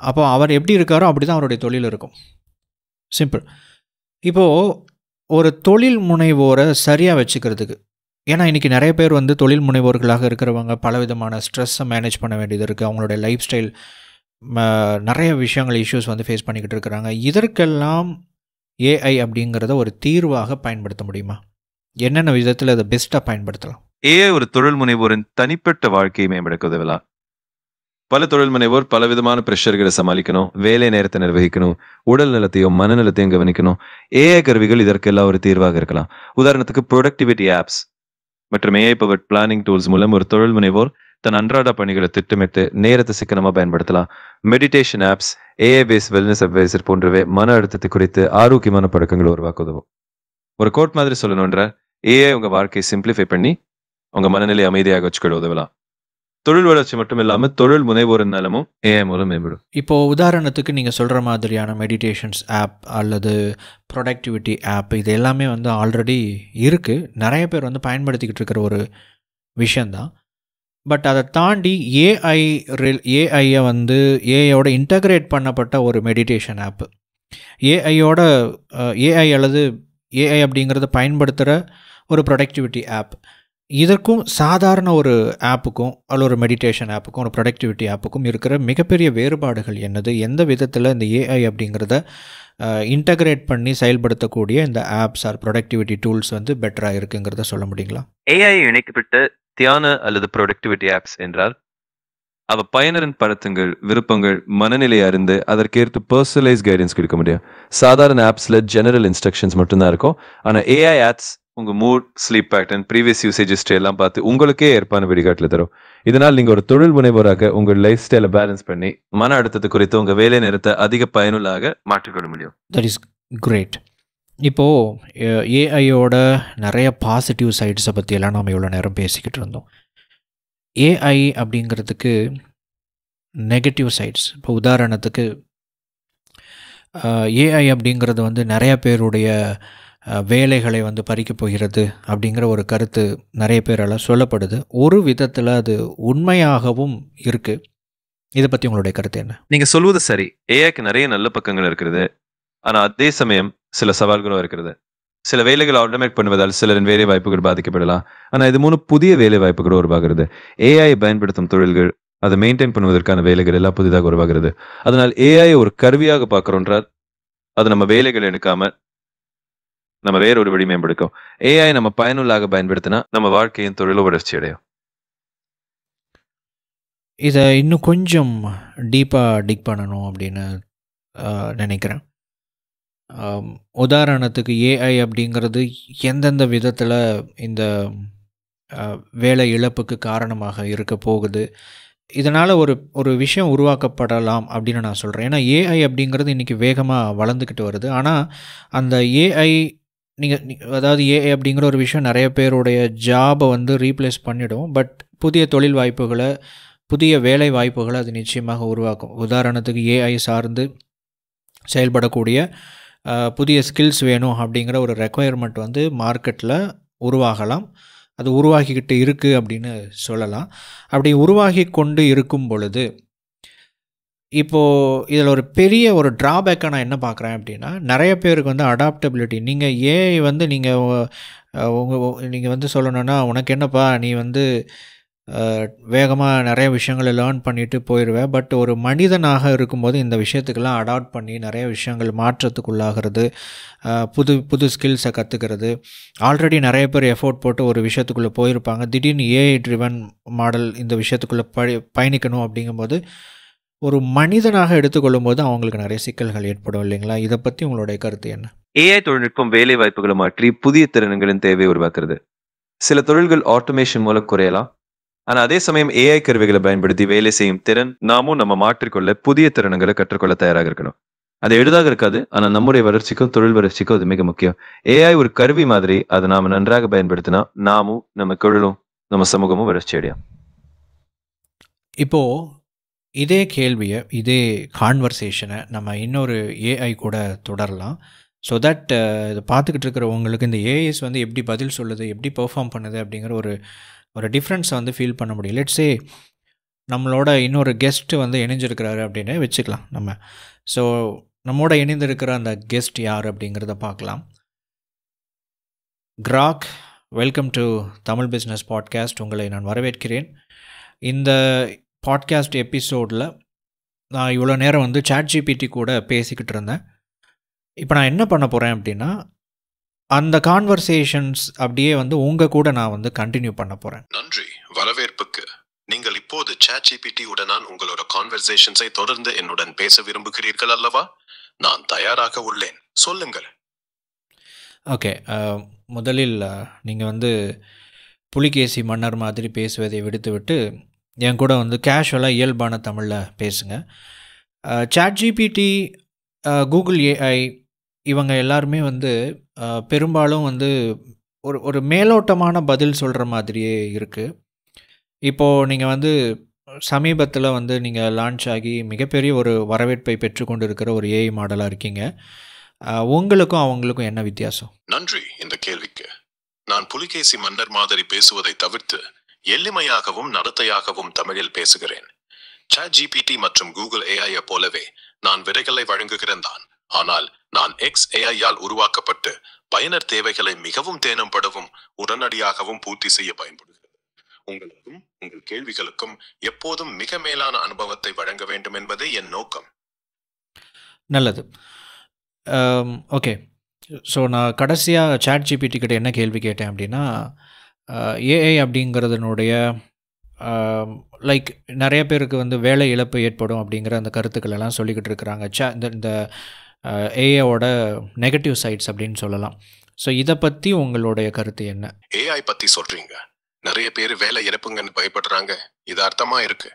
அப்போ அவர் எப்படி இருக்காரோ அப்படி தான் அவருடைய தொழில் இருக்கும். சிம்பிள். இப்போது ஒரு தொழில் முனைவோரை சரியாக வச்சுக்கிறதுக்கு, ஏன்னா இன்றைக்கி நிறைய பேர் வந்து தொழில் முனைவோர்களாக இருக்கிறவங்க பலவிதமான ஸ்ட்ரெஸ்ஸை மேனேஜ் பண்ண வேண்டியது இருக்குது. அவங்களுடைய லைஃப் ஸ்டைல் நிறைய விஷயங்கள் இஷ்யூஸ் வந்து ஃபேஸ் பண்ணிக்கிட்டு இருக்கிறாங்க. இதற்கெல்லாம் ஏஐ அப்படிங்கிறத ஒரு தீர்வாக பயன்படுத்த முடியுமா? என்னென்ன விதத்தில் அதை பெஸ்ட்டாக பயன்படுத்தலாம்? ஏஐ ஒரு தொழில் முனைவோரின் தனிப்பட்ட வாழ்க்கையை மேம்படுத்த உதவலாம். பல தொழில் முனைவோர் பலவிதமான பிரஷர்களை சமாளிக்கணும், வேலை நேரத்தை நிர்வகிக்கணும், உடல் நலத்தையும் மனநலத்தையும் கவனிக்கணும். ஏஐ கருவிகள் இதற்கெல்லாம் ஒரு தீர்வாக இருக்கலாம். உதாரணத்துக்கு ப்ரொடக்டிவிட்டி ஆப்ஸ் மற்றும் ஏஐ பவர்ட் பிளானிங் டூல்ஸ் மூலம் ஒரு தொழில் முனைவோர் தன் அன்றாட பணிகளை திட்டமிட்டு நேரத்தை சிக்கனமாக பயன்படுத்தலாம். Meditation apps, AI base wellness advisor போன்றவை மன அழுத்தத்தை குறித்து ஆரோக்கியமான பழக்கங்களை உருவாக்க உதவும். ஒரு கோட் மாதிரி சொல்லணுன்ற, ஏஐ உங்க வாழ்க்கையை சிம்பிளிஃபை பண்ணி உங்க மனநிலை அமைதியாக வச்சுக்கிட உதவலாம். தொழில் வளர்ச்சி மட்டும் இல்லாமல் தொழில் முனைவோரின் நலமும் ஏஐ மூலம் மேம்படும். இப்போது உதாரணத்துக்கு நீங்கள் சொல்கிற மாதிரியான மெடிடேஷன்ஸ் ஆப் அல்லது ப்ரொடக்டிவிட்டி ஆப் இது எல்லாமே வந்து ஆல்ரெடி இருக்குது. நிறைய பேர் வந்து பயன்படுத்திக்கிட்டு இருக்கிற ஒரு விஷயந்தான். பட் அதை தாண்டி ஏஐயை வந்து ஏஐயோட இன்டகிரேட் பண்ணப்பட்ட ஒரு மெடிடேஷன் ஆப்பு, ஏஐ அல்லது ஏஐ அப்படிங்கிறத பயன்படுத்துகிற ஒரு ப்ரொடக்டிவிட்டி ஆப், இதற்கும் சாதாரண ஒரு ஆப்புக்கும் அல்ல ஒரு மெடிடேஷன் ஆப்புக்கும் ஒரு ப்ரொடக்டிவிட்டி ஆப்புக்கும் இருக்கிற மிகப்பெரிய வேறுபாடுகள் என்னது? எந்த விதத்தில் இந்த ஏஐ அப்படிங்கிறத இன்டகிரேட் பண்ணி செயல்படுத்தக்கூடிய இந்த ஆப்ஸ் ஆர் ப்ரொடக்டிவிட்டி டூல்ஸ் வந்து பெட்டராக இருக்குங்கிறத சொல்ல முடியுங்களா? ஏஐ இணைக்கப்பட்ட தியான அல்லது ப்ரொடக்டிவிட்டி ஆப்ஸ் என்றால் அவ பயனரின் பழக்கங்கள், விருப்பங்கள், மனநிலை அறிந்து அதற்கேற்ற பர்சனலைஸ் கைடன்ஸ் கொடுக்க முடியும். சாதாரண ஆப்ஸ்ல ஜெனரல் இன்ஸ்ட்ரக்ஷன்ஸ் மட்டும்தான் இருக்கும். ஆனா ஏஐ ஆப்ஸ் உங்க mood, sleep pattern, previous usage history எல்லாம் பார்த்து உங்களுக்கே ஏற்பான வழிகாட்டில் தரும். இதனால் நீங்க ஒரு தொழில் முனைவோராக உங்கள் லைஃப் ஸ்டைலை பேலன்ஸ் பண்ணி மன அழுத்தத்தை குறித்து உங்க வேலை நேரத்தை அதிக பயனுள்ளாக மாற்றிக்கொள்ள முடியும். That is great. இப்போது ஏஐயோட நிறைய பாசிட்டிவ் சைட்ஸை பற்றியெல்லாம் நம்ம இவ்வளோ நேரம் பேசிக்கிட்டு இருந்தோம். ஏஐ அப்படிங்கிறதுக்கு நெகட்டிவ் சைட்ஸ், இப்போ உதாரணத்துக்கு ஏஐ அப்படிங்கிறது வந்து நிறைய பேருடைய வேலைகளை வந்து பறிக்கப் போகிறது அப்படிங்கிற ஒரு கருத்து நிறைய பேரால் சொல்லப்படுது. ஒரு விதத்தில் அது உண்மையாகவும் இருக்குது. இதை பற்றி உங்களுடைய கருத்து என்ன? நீங்கள் சொல்வது சரி. ஏஐக்கு நிறைய நல்ல பக்கங்கள் இருக்கிறது. ஆனால் அதே சமயம் சில சவால்களும் இருக்கிறது. சில வேலைகளை ஆட்டோமேட் பண்ணுவதால் சிலரின் வேலை வாய்ப்புகள் பாதிக்கப்படலாம். ஆனால் இது மூலம் புதிய வேலை வாய்ப்புகள் உருவாகிறது. ஏஐ பயன்படுத்தும் தொழில்கள் அதை மெயின்டைன் பண்ணுவதற்கான வேலைகள் எல்லாம் புதிதாக உருவாகிறது. அதனால் ஏஐ ஒரு கருவியாக பார்க்கிறோன்றால் அது நம்ம வேலைகள் எடுக்காம நம்ம வேற ஒரு வழி மேம்படுக்கும். ஏஐ நம்ம பயனுள்ளாக பயன்படுத்தினா நம்ம வாழ்க்கையின் தொழில வளர்ச்சி அடையும். இதை இன்னும் கொஞ்சம் டீப்பாக டிக் பண்ணணும் அப்படின்னு நினைக்கிறேன். உதாரணத்துக்கு ஏஐ அப்படிங்கிறது எந்தெந்த விதத்தில் இந்த வேலை இழப்புக்கு காரணமாக இருக்க போகுது, இதனால் ஒரு விஷயம் உருவாக்கப்படலாம் அப்படின்னு நான் சொல்கிறேன். ஏன்னா ஏஐ அப்படிங்கிறது இன்றைக்கி வேகமாக வளர்ந்துக்கிட்டு வருது. ஆனால் அந்த ஏஐ அதாவது ஏஐ அப்படிங்கிற ஒரு விஷயம் நிறைய பேருடைய ஜாபை வந்து ரீப்ளேஸ் பண்ணிடும். பட் புதிய தொழில் வாய்ப்புகளை, புதிய வேலை வாய்ப்புகளை அது நிச்சயமாக உருவாக்கும். உதாரணத்துக்கு ஏஐ சார்ந்து செயல்படக்கூடிய புதிய ஸ்கில்ஸ் வேணும் அப்படிங்கிற ஒரு ரெக்குயர்மெண்ட் வந்து மார்க்கெட்டில் உருவாகலாம். அது உருவாகிக்கிட்டு இருக்குது அப்படின்னு சொல்லலாம். அப்படி உருவாகி கொண்டு இருக்கும் பொழுது இப்போது இதில் ஒரு பெரிய ஒரு ட்ராபேக்காக நான் என்ன பார்க்குறேன் அப்படின்னா, நிறைய பேருக்கு வந்து அடாப்டபிலிட்டி, நீங்கள் ஏஐ வந்து நீங்கள் வந்து சொல்லணுன்னா, உனக்கு என்னப்பா நீ வந்து வேகமாக நிறைய விஷயங்களை லேர்ன் பண்ணிவிட்டு போயிடுவேன். பட் ஒரு மனிதனாக இருக்கும்போது இந்த விஷயத்துக்கெல்லாம் அடாப்ட் பண்ணி நிறைய விஷயங்கள் மாற்றத்துக்குள்ளாகிறது, புது ஸ்கில்ஸை கற்றுக்கிறது. ஆல்ரெடி நிறைய பேர் எஃபோர்ட் போட்டு ஒரு விஷயத்துக்குள்ளே போயிருப்பாங்க. திடீர்னு ஏஐ ட்ரிவன் மாடல் இந்த விஷயத்துக்குள்ளே பயணிக்கணும் அப்படிங்கும்போது ஒரு மனிதனாக எடுத்துக்கொள்ளும் போது அவங்களுக்கு நிறைய சிக்கல்கள் ஏற்படும் இல்லைங்களா? இதை பற்றி உங்களுடைய கருத்து என்ன? ஏஐ தொழில்நுட்பம் வேலை வாய்ப்புகளை மாற்றி புதிய திறன்களின் தேவை உருவாக்குறது. சில தொழில்கள் ஆட்டோமேஷன் மூலம் குறையலாம். ஆனா அதே சமயம் ஏஐ கருவிகளை பயன்படுத்தி வேலை செய்யும் திறன் நாமும் நம்ம மாற்றிக்கொள்ள புதிய திறன்களை கற்றுக்கொள்ள தயாராக இருக்கணும். அது எளிதாக இருக்காது. ஆனா நம்முடைய வளர்ச்சிக்கும் தொழில் வளர்ச்சிக்கும் அது மிக முக்கியம். ஏஐ ஒரு கருவி மாதிரி. அதை நாம நன்றாக பயன்படுத்தினா நாமும் நம்ம தொழிலும் நம்ம சமூகமும் வளர்ச்சி அடையும். இப்போது இதே கேள்வியை, இதே கான்வர்சேஷனை நம்ம இன்னொரு ஏஐ கூட தொடரலாம். ஸோ தட் இதை பார்த்துக்கிட்டு இருக்கிற உங்களுக்கு இந்த ஏஐஸ் வந்து எப்படி பதில் சொல்லுது, எப்படி பெர்ஃபார்ம் பண்ணுது அப்படிங்கிற ஒரு டிஃப்ரென்ஸை வந்து ஃபீல் பண்ண முடியும். லெட்ஸே நம்மளோட இன்னொரு கெஸ்ட்டு வந்து இணைஞ்சிருக்கிறாரு அப்படின்னு வச்சுக்கலாம் நம்ம. ஸோ நம்மோட இணைந்திருக்கிற அந்த கெஸ்ட் யார் அப்படிங்கிறத பார்க்கலாம். Crack, welcome to Tamil business podcast. உங்களை நான் வரவேற்கிறேன். இந்த பாட்காஸ்ட் எபிசோடில் நான் இவ்வளோ நேரம் வந்து ChatGPT கூட பேசிக்கிட்டு இருந்தேன். இப்போ நான் என்ன பண்ண போகிறேன் அப்படின்னா, அந்த கான்வர்சேஷன்ஸ் அப்படியே வந்து உங்கள் கூட நான் வந்து கண்டினியூ பண்ண போகிறேன். நன்றி வரவேற்புக்கு. நீங்கள் இப்போது ChatGPT உடனான உங்களோட கான்வர்சேஷன்ஸை தொடர்ந்து என்னுடன் பேச விரும்புகிறீர்கள் அல்லவா? நான் தயாராக உள்ளேன், சொல்லுங்கள். ஓகே, முதலில் நீங்கள் வந்து புலிகேசி மன்னர் மாதிரி பேசுவதை விடுத்துவிட்டு என் கூட வந்து கேஷுவலாக இயல்பான தமிழில் பேசுங்க. ChatGPT, கூகுள் ஏஐ இவங்க எல்லாருமே வந்து பெரும்பாலும் வந்து ஒரு மேலோட்டமான பதில் சொல்கிற மாதிரியே இருக்குது. இப்போது நீங்கள் வந்து சமீபத்தில் வந்து நீங்கள் லான்ச் ஆகி மிகப்பெரிய ஒரு வரவேற்பை பெற்றுக்கொண்டு இருக்கிற ஒரு ஏஐ மாடலாக இருக்கீங்க. உங்களுக்கும் அவங்களுக்கும் என்ன வித்தியாசம்? நன்றி இந்த கேள்விக்கு. நான் புலிகேசி மன்னர் மாதிரி பேசுவதை தவிர்த்து எளிமையாகவும் நடத்தையாகவும் தமிழில் பேசுகிறேன். ChatGPT மற்றும் கூகுள் ஏஐ போலவே நான் விடைகளை வழங்குகிறேன் தான். ஆனால் நான் XAI-யால் உருவாக்கப்பட்டு பயனர் தேவைகளை மிகவும் தேனம்படவும் உடனடியாகவும் பூர்த்தி செய்ய பயன்படுகிறது. உங்களுக்கும் உங்கள் கேள்விகளுக்கும் எப்போதும் மிக மேலான அனுபவத்தை வழங்க வேண்டும் என்பதே என் நோக்கம். நல்லது. ஓகே, ஸோ நான் கடைசியாக ChatGPT கிட்ட என்ன கேள்வி கேட்டேன் அப்படின்னா, ஏஐ அப்படிங்கிறதுனுடைய லைக் நிறைய பேருக்கு வந்து வேலை இழப்பு ஏற்படும் அப்படிங்கிற அந்த கருத்துக்கள் எல்லாம் சொல்லிக்கிட்டு இருக்கிறாங்க. இந்த ஏஐயோட நெகட்டிவ் சைட்ஸ் அப்படின்னு சொல்லலாம். ஸோ இதை பற்றி உங்களுடைய கருத்து என்ன? ஏஐ பற்றி சொல்கிறீங்க, நிறைய பேர் வேலை இழப்புங்கன்னு பயப்படுறாங்க. இது அர்த்தமா இருக்கு.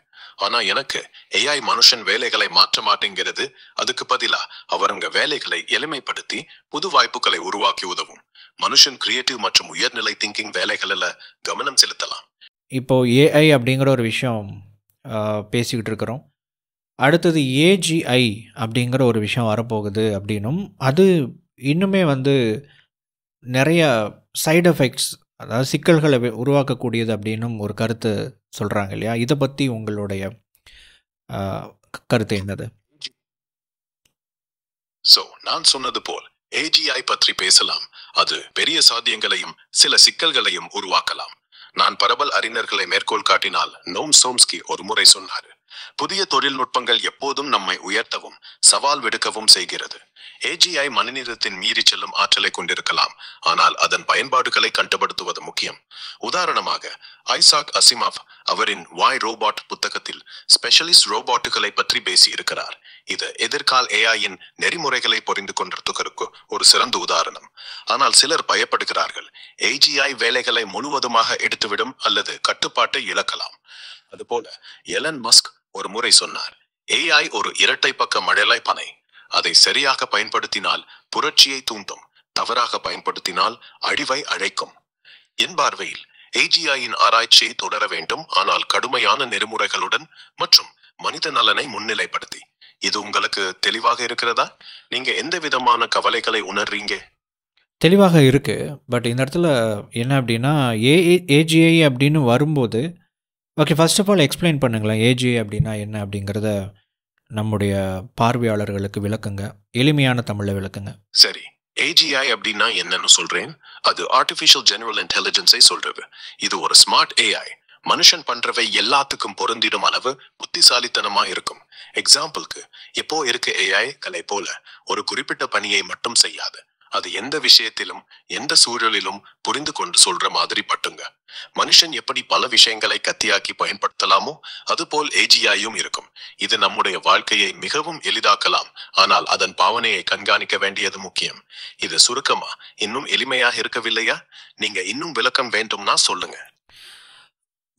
ஆனால் எனக்கு ஏஐ மனுஷன் வேலைகளை மாற்ற மாட்டேங்கிறது. அதுக்கு பதிலாக அவருங்க வேலைகளை எளிமைப்படுத்தி புது வாய்ப்புகளை உருவாக்கி உதவும். மனுஷன் கிரியேட்டிவ் மற்றும் உயர்நிலை திங்கிங் வேலைகளில் கவனம் செலுத்தலாம். இப்போது ஏஐ அப்படிங்கிற ஒரு விஷயம் பேசிக்கிட்டு இருக்கிறோம். அடுத்தது ஏஜிஐ அப்படிங்கிற ஒரு விஷயம் வரப்போகுது அப்படின்னும், அது இன்னுமே வந்து நிறைய சைடு எஃபெக்ட்ஸ், அதாவது சிக்கல்களை உருவாக்கக்கூடியது அப்படின்னும் ஒரு கருத்து சொல்கிறாங்க இல்லையா? இதை பற்றி உங்களுடைய கருத்து என்னது? நான் சொன்னது போல் ஏஜிஐ பற்றி பேசலாம். அது பெரிய சாத்தியங்களையும் சில சிக்கல்களையும் உருவாக்கலாம். நான் பரவல் அறிஞர்களை மேற்கோள் காட்டினால் நோம் சோம்ஸ்கி ஒரு முறை சொன்னார், புதிய தொழில்நுட்பங்கள் எப்போதும் நம்மை உயர்த்தவும் சவால் விடுக்கவும் செய்கிறது. ஏஜிஐ மனிதத்தின் மீறி செல்லும் ஆற்றலை கொண்டிருக்கலாம், ஆனால் அதன் பயன்பாடுகளை கட்டுப்படுத்துவது முக்கியம். உதாரணமாக ஐசாக் அசிமாவ் அவரின் வாய் ரோபாட் புத்தகத்தில் ஸ்பெஷலிஸ்ட் ரோபாட்டுகளை பற்றி பேசியிருக்கிறார். இது எதிர்கால ஏஐயின் நெறிமுறைகளை புரிந்து கொண்டிருப்பதற்கு ஒரு சிறந்த உதாரணம். ஆனால் சிலர் பயப்படுகிறார்கள், ஏஜிஐ வேலைகளை முழுவதுமாக எடுத்துவிடும் அல்லது கட்டுப்பாட்டை இழக்கலாம். அதுபோல எலன் மஸ்க் ஒரு முறை சொன்னார், ஏஐ ஒரு இரட்டை பக்க மழலை பனை. அதை சரியாக பயன்படுத்தினால் புரட்சியை தூண்டும், தவறாக பயன்படுத்தினால் அழிவை அழைக்கும். என் பார்வையில் ஏஜிஐயின் ஆராய்ச்சியை தொடர வேண்டும், ஆனால் கடுமையான நெறிமுறைகளுடன் மற்றும் மனித நலனை முன்னிலைப்படுத்தி. இது உங்களுக்கு தெளிவாக இருக்கிறதா? நீங்க எந்த விதமான கவலைகளை உணர்றீங்க? தெளிவாக இருக்குது. பட் இந்த இடத்துல என்ன அப்படின்னா, ஏஜிஐ அப்படின்னு வரும்போது, okay, first of all explain பண்ணுங்களேன், ஏஜிஐ அப்படின்னா என்ன அப்படிங்கிறத நம்முடைய பார்வையாளர்களுக்கு விளக்குங்க, எளிமையான தமிழில் விளக்குங்க. சரி, ஏஜிஐ அப்படின்னா என்னன்னு சொல்றேன். அது ஆர்டிஃபிஷியல் ஜெனரல் இன்டெலிஜென்ஸை சொல்றது. இது ஒரு ஸ்மார்ட் ஏஐ. மனுஷன் பண்றவை எல்லாத்துக்கும் பொருந்திடும் அளவு புத்திசாலித்தனமா இருக்கும். எக்ஸாம்பிளுக்கு, இப்போ இருக்க ஏஐ கலை போல ஒரு குறிப்பிட்ட பணியை மட்டும் செய்யாது. அது எந்த விஷயத்திலும் எந்த சூழலிலும் புரிந்து கொண்டு சொல்ற மாதிரி பட்டுங்க. மனுஷன் எப்படி பல விஷயங்களை கத்தியாக்கி பயன்படுத்தலாமோ அதுபோல் ஏஜிஐயும் இருக்கும். இது நம்முடைய வாழ்க்கையை மிகவும் எளிதாக்கலாம், ஆனால் அதன் பாவனையை கண்காணிக்க வேண்டியது முக்கியம். இது சுருக்கமா இன்னும் எளிமையாக இருக்கவில்லையா? நீங்க இன்னும் விளக்கம் வேண்டும்னா சொல்லுங்க.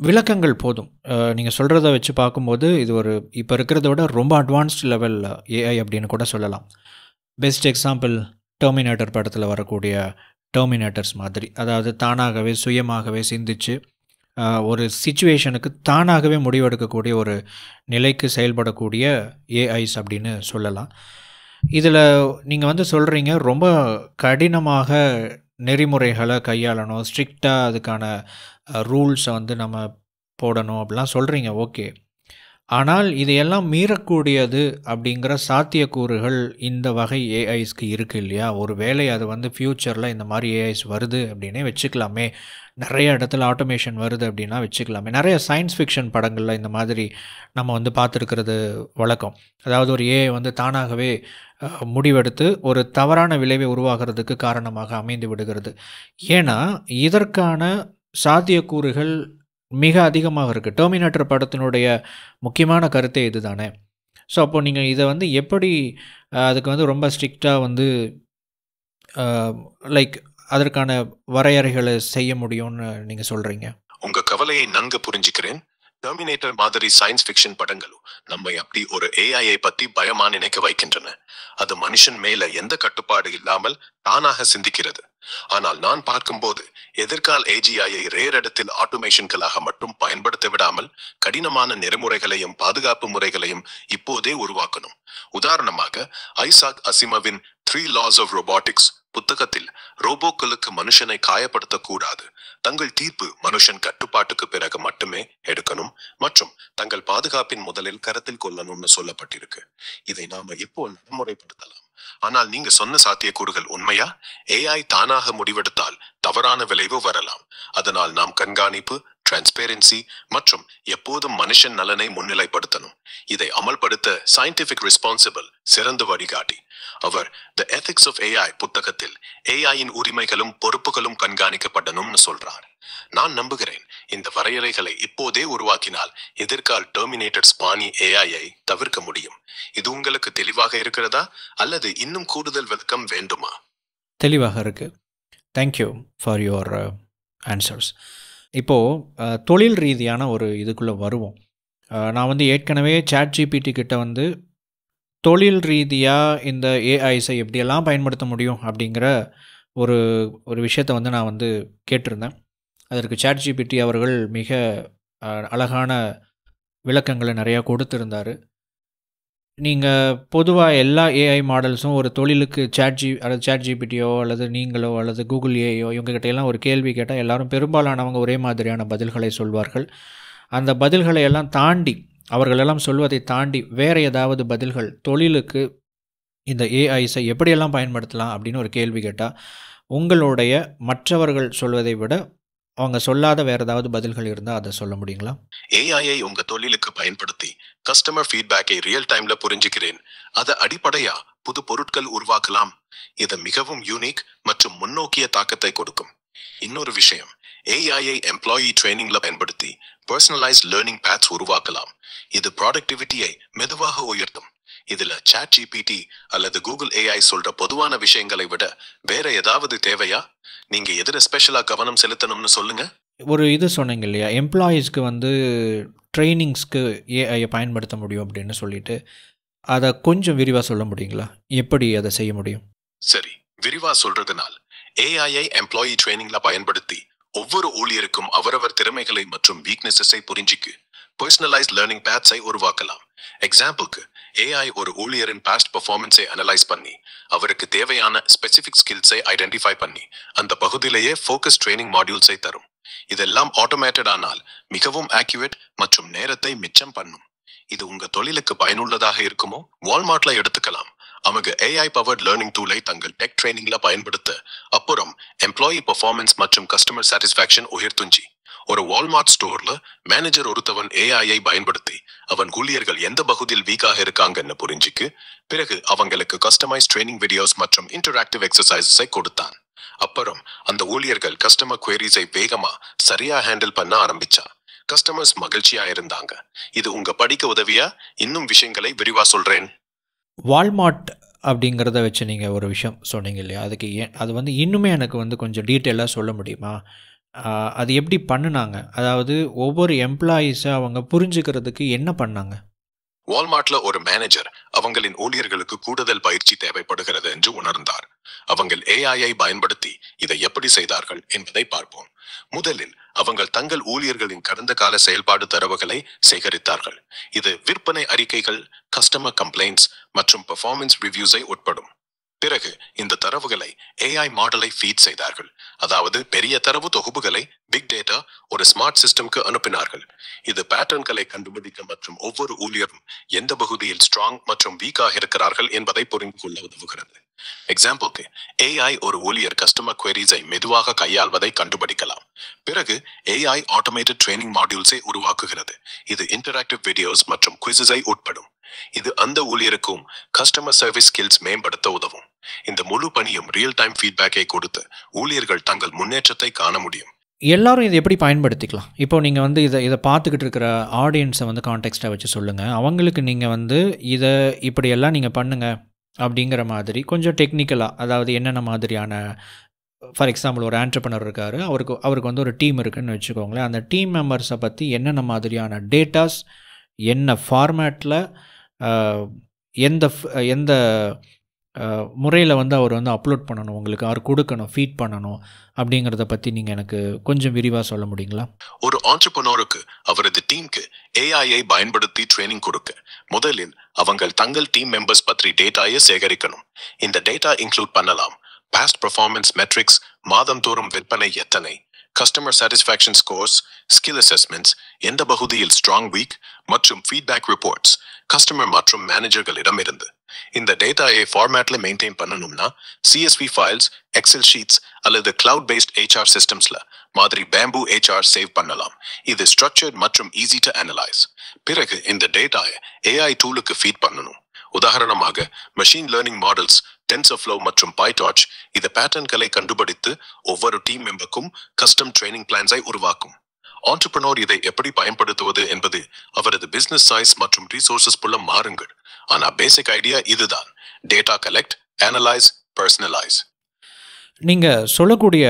விளக்கங்கள் போதும். நீங்கள் சொல்கிறத வச்சு பார்க்கும்போது இது ஒரு இப்போ இருக்கிறத விட ரொம்ப அட்வான்ஸ்ட் லெவல் ஏஐ அப்படின்னு கூட சொல்லலாம். பெஸ்ட் எக்ஸாம்பிள் டெர்மினேட்டர் படத்தில் வரக்கூடிய டெர்மினேட்டர்ஸ் மாதிரி. அதாவது தானாகவே சுயமாகவே சிந்திச்சு ஒரு சிச்சுவேஷனுக்கு தானாகவே முடிவெடுக்கக்கூடிய ஒரு நிலைக்கு செயல்படக்கூடிய ஏஐஸ் அப்படின்னு சொல்லலாம். இதில் நீங்கள் சொல்கிறீங்க ரொம்ப கடினமாக நெறிமுறைகளை கையாளணும், ஸ்ட்ரிக்டாக அதுக்கான ரூல்ஸை நம்ம போடணும் அப்படிலாம் சொல்கிறீங்க. ஓகே, ஆனால் இதையெல்லாம் மீறக்கூடியது அப்படிங்கிற சாத்தியக்கூறுகள் இந்த வகை ஏஐஸ்க்கு இருக்குது இல்லையா? ஒரு வேளை அது ஃப்யூச்சரில் இந்த மாதிரி ஏஐஸ் வருது அப்படின்னே வச்சுக்கலாமே, நிறைய இடத்துல ஆட்டோமேஷன் வருது அப்படின்னா வச்சுக்கலாமே. நிறைய சயின்ஸ் ஃபிக்ஷன் படங்களில் இந்த மாதிரி நம்ம பார்த்துருக்கிறது வழக்கம். அதாவது ஒரு ஏஐ தானாகவே முடிவெடுத்து ஒரு தவறான விளைவை உருவாகிறதுக்கு காரணமாக அமைந்து விடுகிறது. ஏன்னா இதற்கான சாத்தியக்கூறுகள் மிக அதிகமாக இருக்குது. டெர்மினேட்டர் படத்தினுடைய முக்கியமான கருத்தே இது தானே. ஸோ அப்போது நீங்கள் இதை எப்படி அதுக்கு ரொம்ப ஸ்ட்ரிக்டாக லைக் அதற்கான வரையறைகளை செய்ய முடியும்னு நீங்கள் சொல்கிறீங்க? உங்கள் கவலையை நன்கு புரிஞ்சுக்கிறேன். டெர்மினேட்டர் மாதிரி சயின்ஸ் ஃபிக்ஷன் படங்களும் நம்மை அப்படி ஒரு ஏஐயை பற்றி பயமா நினைக்க வைக்கின்றன. அது மனுஷன் மேல எந்த கட்டுப்பாடு இல்லாமல் தானாக சிந்திக்கிறது. ஆனால் நான் பார்க்கும்போது எதிர்கால ஏஜிஐயை ரேர் இடத்தில் ஆட்டோமேஷன்களாக மட்டும் பயன்படுத்த விடாமல் கடினமான நெறிமுறைகளையும் பாதுகாப்பு முறைகளையும் இப்போதே உருவாக்கணும். உதாரணமாக ஐசாக் அசிமவின் 3 Laws of Robotics புத்தகத்தில் ரோபோக்களுக்கு மனுஷனை காயப்படுத்தக்கூடாது, தங்கள் தீர்ப்பு மனுஷன் கட்டுப்பாட்டுக்கு பிறகு மட்டுமே எடுக்கணும் மற்றும் தங்கள் பாதுகாப்பின் முதலில் கருத்தில் கொள்ளணும்னு சொல்லப்பட்டிருக்கு. இதை நாம இப்போ நடைமுறைப்படுத்தலாம். ஆனால் நீங்க சொன்ன சாத்தியக்கூறுகள் உண்மையா? ஏஐ தானாக முடிவெடுத்தால் தவறான விளைவு வரலாம். அதனால் நாம் கண்காணிப்பு, டிரான்ஸ்பேரன்சி மற்றும் எப்போதும் மனுஷன் நலனை முன்னிலைப்படுத்தணும். இதை அமல்படுத்த சயின்டிபிக் ரெஸ்பான்சிபிள் சிறந்த வழிகாட்டி. அவர் தி எத்திக்ஸ் ஆஃப் ஏஐ புத்தகத்தில் ஏஐயின் உரிமைகளும் பொறுப்புகளும் கண்காணிக்கப்படணும்னு சொல்றார். நான் நம்புகிறேன் இந்த வரையறைகளை இப்போதே உருவாக்கினால் எதிர்கால டெர்மினேட்டர் ஸ்பானி ஏஐயை தவிர்க்க முடியும். இது உங்களுக்கு தெளிவாக இருக்கிறதா அல்லது இன்னும் கூடுதல் விளக்கம் வேண்டுமா? தெளிவாக இருக்கு. Thank you for your answers. இப்போது தொழில் ரீதியான ஒரு இதுக்குள்ளே வருவோம். நான் ஏற்கனவே ChatGPT கிட்ட தொழில் ரீதியாக இந்த ஏஐஸை எப்படியெல்லாம் பயன்படுத்த முடியும் அப்படிங்கிற ஒரு விஷயத்தை நான் கேட்டிருந்தேன். அதற்கு ChatGPT அவர்கள் மிக அழகான விளக்கங்களை நிறையா கொடுத்துருந்தார். நீங்கள் பொதுவாக எல்லா ஏஐ மாடல்ஸும் ஒரு தொழிலுக்கு ChatGPTயோ அல்லது நீங்களோ அல்லது கூகுள் ஏஐயோ இவங்ககிட்டையெல்லாம் ஒரு கேள்வி கேட்டால் எல்லாரும் பெரும்பாலானவங்க ஒரே மாதிரியான பதில்களை சொல்வார்கள். அந்த பதில்களை எல்லாம் தாண்டி, அவர்களெல்லாம் சொல்வதை தாண்டி வேறு ஏதாவது பதில்கள் தொழிலுக்கு இந்த ஏஐஸை எப்படியெல்லாம் பயன்படுத்தலாம் அப்படின்னு ஒரு கேள்வி கேட்டால் உங்களுடைய மற்றவர்கள் சொல்வதை விட அவங்க சொல்லாத வேறு ஏதாவது பதில்கள் இருந்தால் அதை சொல்ல முடியுங்களா? ஏஐயை உங்க தொழிலுக்கு பயன்படுத்தி கஸ்டமர் ஃபீட்பேக்கை ரியல் டைம்ல புரிஞ்சுக்கிறேன். அதை அடிப்படையா புது பொருட்கள் உருவாக்கலாம். இது மிகவும் யூனிக் மற்றும் முன்னோக்கிய தாக்கத்தை கொடுக்கும். இன்னொரு விஷயம், ஏஐயை எம்ப்ளாயி ட்ரைனிங்ல பயன்படுத்தி பர்சனலைஸ்ட் லேர்னிங் பேத்ஸ் உருவாக்கலாம். இது ப்ராடக்டிவிட்டியை மெதுவாக உயர்த்தும். இதுல சாட் ஜிபிடி அல்லது கூகுள் ஏஐ சொல்ற பொதுவான விஷயங்களை விட வேற ஏதாவது தேவையா? நீங்க எதிர ஸ்பெஷலா கவனம் செலுத்தணும்னு சொல்லுங்க. ஒரு இது சொன்னீங்க இல்லையா, எம்ப்ளாயீஸ்க்கு வந்து ட்ரைனிங்ஸ்க்கு ஏஐயை பயன்படுத்த முடியும் அப்படின்னு சொல்லிட்டு, அதை கொஞ்சம் விரிவாக சொல்ல முடியுங்களா? எப்படி அதை செய்ய முடியும்? சரி, விரிவா சொல்றதுனால் ஏஐயை எம்ப்ளாயி ட்ரைனிங்ல பயன்படுத்தி ஒவ்வொரு ஊழியருக்கும் அவரவர் திறமைகளை மற்றும் வீக்னஸை புரிஞ்சிக்கு பர்சனலைஸ்ட் லேர்னிங் பேத்ஸை உருவாக்கலாம். எக்ஸாம்பிளுக்கு, ஏஐ ஒரு ஊழியரின் பாஸ்ட் பெர்ஃபார்மன்ஸை அனலைஸ் பண்ணி அவருக்கு தேவையான ஸ்பெசிபிக் ஸ்கில்ஸை ஐடென்டிஃபை பண்ணி அந்த பகுதியிலேயே ஃபோக்கஸ் ட்ரைனிங் மாடியூல்ஸை தரும். இதெல்லாம் ஆட்டோமேட்டட் ஆனால் மிகவும் ஆக்யூரேட் மற்றும் நேரத்தை மிச்சம் பண்ணும். இது உங்க தொழிலுக்கு பயனுள்ளதாக இருக்குமோ? வால்மார்ட்ல எடுத்துக்கலாம். அவங்க ஏஐ பவர்ட் லேர்னிங் டூலை தங்கள் டெக் ட்ரைனிங்ல பயன்படுத்த அப்புறம் எம்ப்ளாயி பெர்ஃபார்மன்ஸ் மற்றும் கஸ்டமர் சாட்டிஸ்ஃபேக்ஷன் உயர்த்துஞ்சி. ஒரு வால்மார்ட் ஸ்டோர்ல மேனேஜர் ஒருத்தவன் ஏஐயை பயன்படுத்தி அவன் ஊழியர்கள் எந்த பகுதியில் வீக்காக இருக்காங்கன்னு புரிஞ்சுக்கு பிறகு அவங்களுக்கு கஸ்டமைஸ் ட்ரைனிங் வீடியோஸ் மற்றும் இன்டராக்டிவ் எக்ஸசைசஸை கொடுத்தான். அப்புறம் அந்த ஊழியர்கள் கஸ்டமர் குவரிஸை வேகமா சரியா ஹேண்டில் பண்ண ஆரம்பிச்சா. கஸ்டமர்ஸ் மகிழ்ச்சியா இருந்தாங்க. இது உங்க படிக்க உதவியா? இன்னும் விஷயங்களை விரிவா சொல்றேன். வால்மார்ட் அப்படிங்கிறத வச்சு நீங்கள் ஒரு விஷயம் சொன்னீங்க இல்லையா, அதுக்கு அது வந்து இன்னுமே எனக்கு வந்து கொஞ்சம் டீட்டெயிலாக சொல்ல முடியுமா? அது எப்படி பண்ணினாங்க? அதாவது ஒவ்வொரு எம்ப்ளாயீஸை அவங்க புரிஞ்சுக்கிறதுக்கு என்ன பண்ணாங்க? வால்மார்ட்ல ஒரு மேனேஜர் அவங்களின் ஊழியர்களுக்கு கூடுதல் பயிற்சி தேவைப்படுகிறது என்று உணர்ந்தார். அவங்கள் ஏஐயை பயன்படுத்தி இதை எப்படி செய்தார்கள் என்பதை பார்ப்போம். முதலில் அவங்கள் தங்கள் ஊழியர்களின் கடந்த கால செயல்பாடு தரவுகளை சேகரித்தார்கள். இது விற்பனை அறிக்கைகள், கஸ்டமர் கம்ப்ளைண்ட்ஸ் மற்றும் பெர்ஃபார்மன்ஸ் ரிவ்யூஸை உட்படும். பிறகு இந்த தரவுகளை ஏஐ மாடலை ஃபீட் செய்தார்கள். அதாவது பெரிய தரவு தொகுப்புகளை பிக் டேட்டா ஒரு ஸ்மார்ட் சிஸ்டம்க்கு அனுப்பினார்கள். இது பேட்டர்ன்களை கண்டுபிடிக்க மற்றும் ஒவ்வொரு ஊழியரும் எந்த பகுதியில் ஸ்ட்ராங் மற்றும் வீக்காக இருக்கிறார்கள் என்பதை புரிந்து கொள்ள உதவுகிறது. எக்ஸாம்பிளுக்கு, ஏஐ ஒரு ஊழியர் கஸ்டமர் குவரிஸை மெதுவாக கையாள்வதை கண்டுபிடிக்கலாம். பிறகு ஏஐ ஆட்டோமேட்டட் ட்ரைனிங் மாடியூல்ஸை உருவாக்குகிறது. இது இன்டராக்டிவ் வீடியோஸ் மற்றும் குவிஸை உட்படும். இது அந்த ஊழியருக்கும் கஸ்டமர் சர்வீஸ் ஸ்கில்ஸ் மேம்படுத்த உதவும். இந்த முழு பணியும் ரியல் டைம் ஃபீட்பேக்கை கொடுத்து ஊழியர்கள் தங்கள் முன்னேற்றத்தை காண முடியும். எல்லாரும் இதை எப்படி பயன்படுத்திக்கலாம்? இப்போ நீங்கள் வந்து இதை பார்த்துக்கிட்டு இருக்கிற ஆடியன்ஸை வந்து கான்டெக்ஸ்டாக வச்சு சொல்லுங்கள். அவங்களுக்கு நீங்கள் வந்து இதை இப்படியெல்லாம் நீங்கள் பண்ணுங்கள் அப்படிங்கிற மாதிரி கொஞ்சம் டெக்னிக்கலாக, அதாவது என்னென்ன மாதிரியான, ஃபார் எக்ஸாம்பிள் ஒரு ஆண்டர்ப்ரனர் இருக்கார், அவருக்கு வந்து ஒரு டீம் இருக்குதுன்னு வச்சுக்கோங்களேன். அந்த டீம் மெம்பர்ஸை பற்றி என்னென்ன மாதிரியான டேட்டாஸ், என்ன ஃபார்மேட்டில், எந்த முறையில் வந்து அவர் வந்து அப்லோட் பண்ணணும், உங்களுக்கு அவர் கொடுக்கணும், ஃபீட் பண்ணணும் அப்படிங்கிறத பற்றி நீங்கள் எனக்கு கொஞ்சம் விரிவாக சொல்ல முடியுங்களா? ஒரு ஆண்டர்ப்ரனருக்கு அவரது டீமுக்கு ஏஐயை பயன்படுத்தி ட்ரைனிங் கொடுக்க முதலில் அவங்கள் தங்கள் டீம் மெம்பர்ஸ் பற்றி டேட்டாயை சேகரிக்கணும். இந்த டேட்டா இன்க்ளூட் பண்ணலாம் பாஸ்ட் பெர்ஃபார்மன்ஸ் மெட்ரிக்ஸ், மாதம் தோறும் விற்பனை எத்தனை, customer satisfaction scores, skill assessments, எந்த பகுதியில் ஸ்ட்ராங் வீக் மற்றும் ஃபீட்பேக் ரிப்போர்ட்ஸ் கஸ்டமர் மற்றும் மேனேஜர்களிடமிருந்து. இந்த டேட்டாயை ஃபார்மேட்ல மெயின்டைன் பண்ணணும்னா CSV ஃபைல்ஸ், எக்ஸல் ஷீட்ஸ் அல்லது கிளவுட் பேஸ்ட் HR சிஸ்டம்ஸ்ல மாதிரி பேம்பூ HR சேவ் பண்ணலாம். இது ஸ்ட்ரக்சர்ட் மற்றும் ஈஸி டு அனலைஸ். பிறகு இந்த டேட்டாயை AI டூலுக்கு ஃபீட் பண்ணணும். உதாரணமாக மெஷின் லேர்னிங் மாடல்ஸ், டென்சர்ஃப்ளோ மற்றும் பைடார்ச் இந்த பேட்டர்ன்களை கண்டுபிடித்து ஒவ்வொரு டீம் மெம்பருக்கும் கஸ்டம் ட்ரைனிங் பிளான்ஸை உருவாக்கும். ஆண்டர்ப்ரனர் இதை எப்படி பயன்படுத்துவது என்பது அவரது பிசினஸ் சைஸ் மற்றும் ரிசோர்சஸ் புள்ள மாறுங்கள். ஆனா பேசிக் ஐடியா இதுதான்: டேட்டா கலெக்ட், அனலைஸ், பர்சனலைஸ். நீங்கள் சொல்லக்கூடிய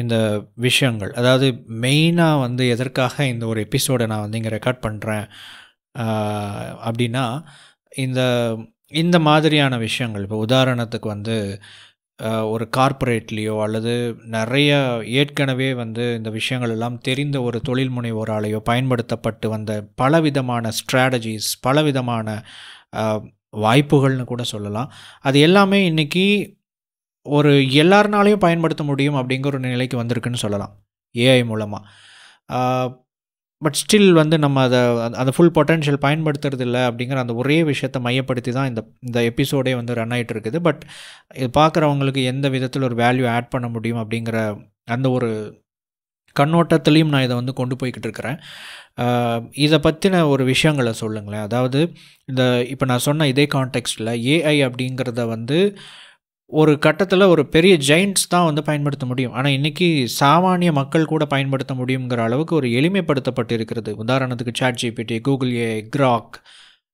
இந்த விஷயங்கள், அதாவது மெயினாக வந்து எதற்காக இந்த ஒரு எபிசோடை நான் வந்து இங்கே ரெக்கார்ட் பண்ணுறேன் அப்படின்னா, இந்த மாதிரியான விஷயங்கள், இப்போ உதாரணத்துக்கு வந்து ஒரு கார்ப்பரேட்லேயோ அல்லது நிறைய ஏற்கனவே வந்து இந்த விஷயங்கள் எல்லாம் தெரிந்த ஒரு தொழில் முனைவோராலேயோ பயன்படுத்தப்பட்டு வந்த பலவிதமான ஸ்ட்ராட்டஜிஸ், பலவிதமான வாய்ப்புகள்னு கூட சொல்லலாம். அது எல்லாமே இன்றைக்கி ஒரு எல்லாருனாலையும் பயன்படுத்த முடியும் அப்படிங்கிற ஒரு நிலைக்கு வந்திருக்குன்னு சொல்லலாம் ஏஐ மூலமாக. பட் ஸ்டில் வந்து நம்ம அதை ஃபுல் பொட்டென்ஷியல் பயன்படுத்துறது இல்லை அப்படிங்கிற அந்த ஒரே விஷயத்தை மையப்படுத்தி தான் இந்த எபிசோடே வந்து ரன் ஆகிட்டு இருக்குது. பட் இது பார்க்குறவங்களுக்கு எந்த விதத்தில் ஒரு வேல்யூ ஆட் பண்ண முடியும் அப்படிங்கிற அந்த ஒரு கண்ணோட்டத்துலேயும் நான் இதை வந்து கொண்டு போய்கிட்டு இருக்கிறேன். இதை பற்றின ஒரு விஷயங்களை சொல்லுங்களேன். அதாவது இந்த இப்போ நான் சொன்ன இதே கான்டெக்ஸ்டில் ஏஐ அப்படிங்கிறத வந்து ஒரு கட்டத்தில் ஒரு பெரிய ஜெயிண்ட்ஸ் தான் வந்து பயன்படுத்த முடியும். ஆனால் இன்றைக்கி சாமானிய மக்கள் கூட பயன்படுத்த முடியுங்கிற அளவுக்கு ஒரு எளிமைப்படுத்தப்பட்டு இருக்கிறது. உதாரணத்துக்கு ChatGPT, கூகுள் ஏஐ, கிராக்,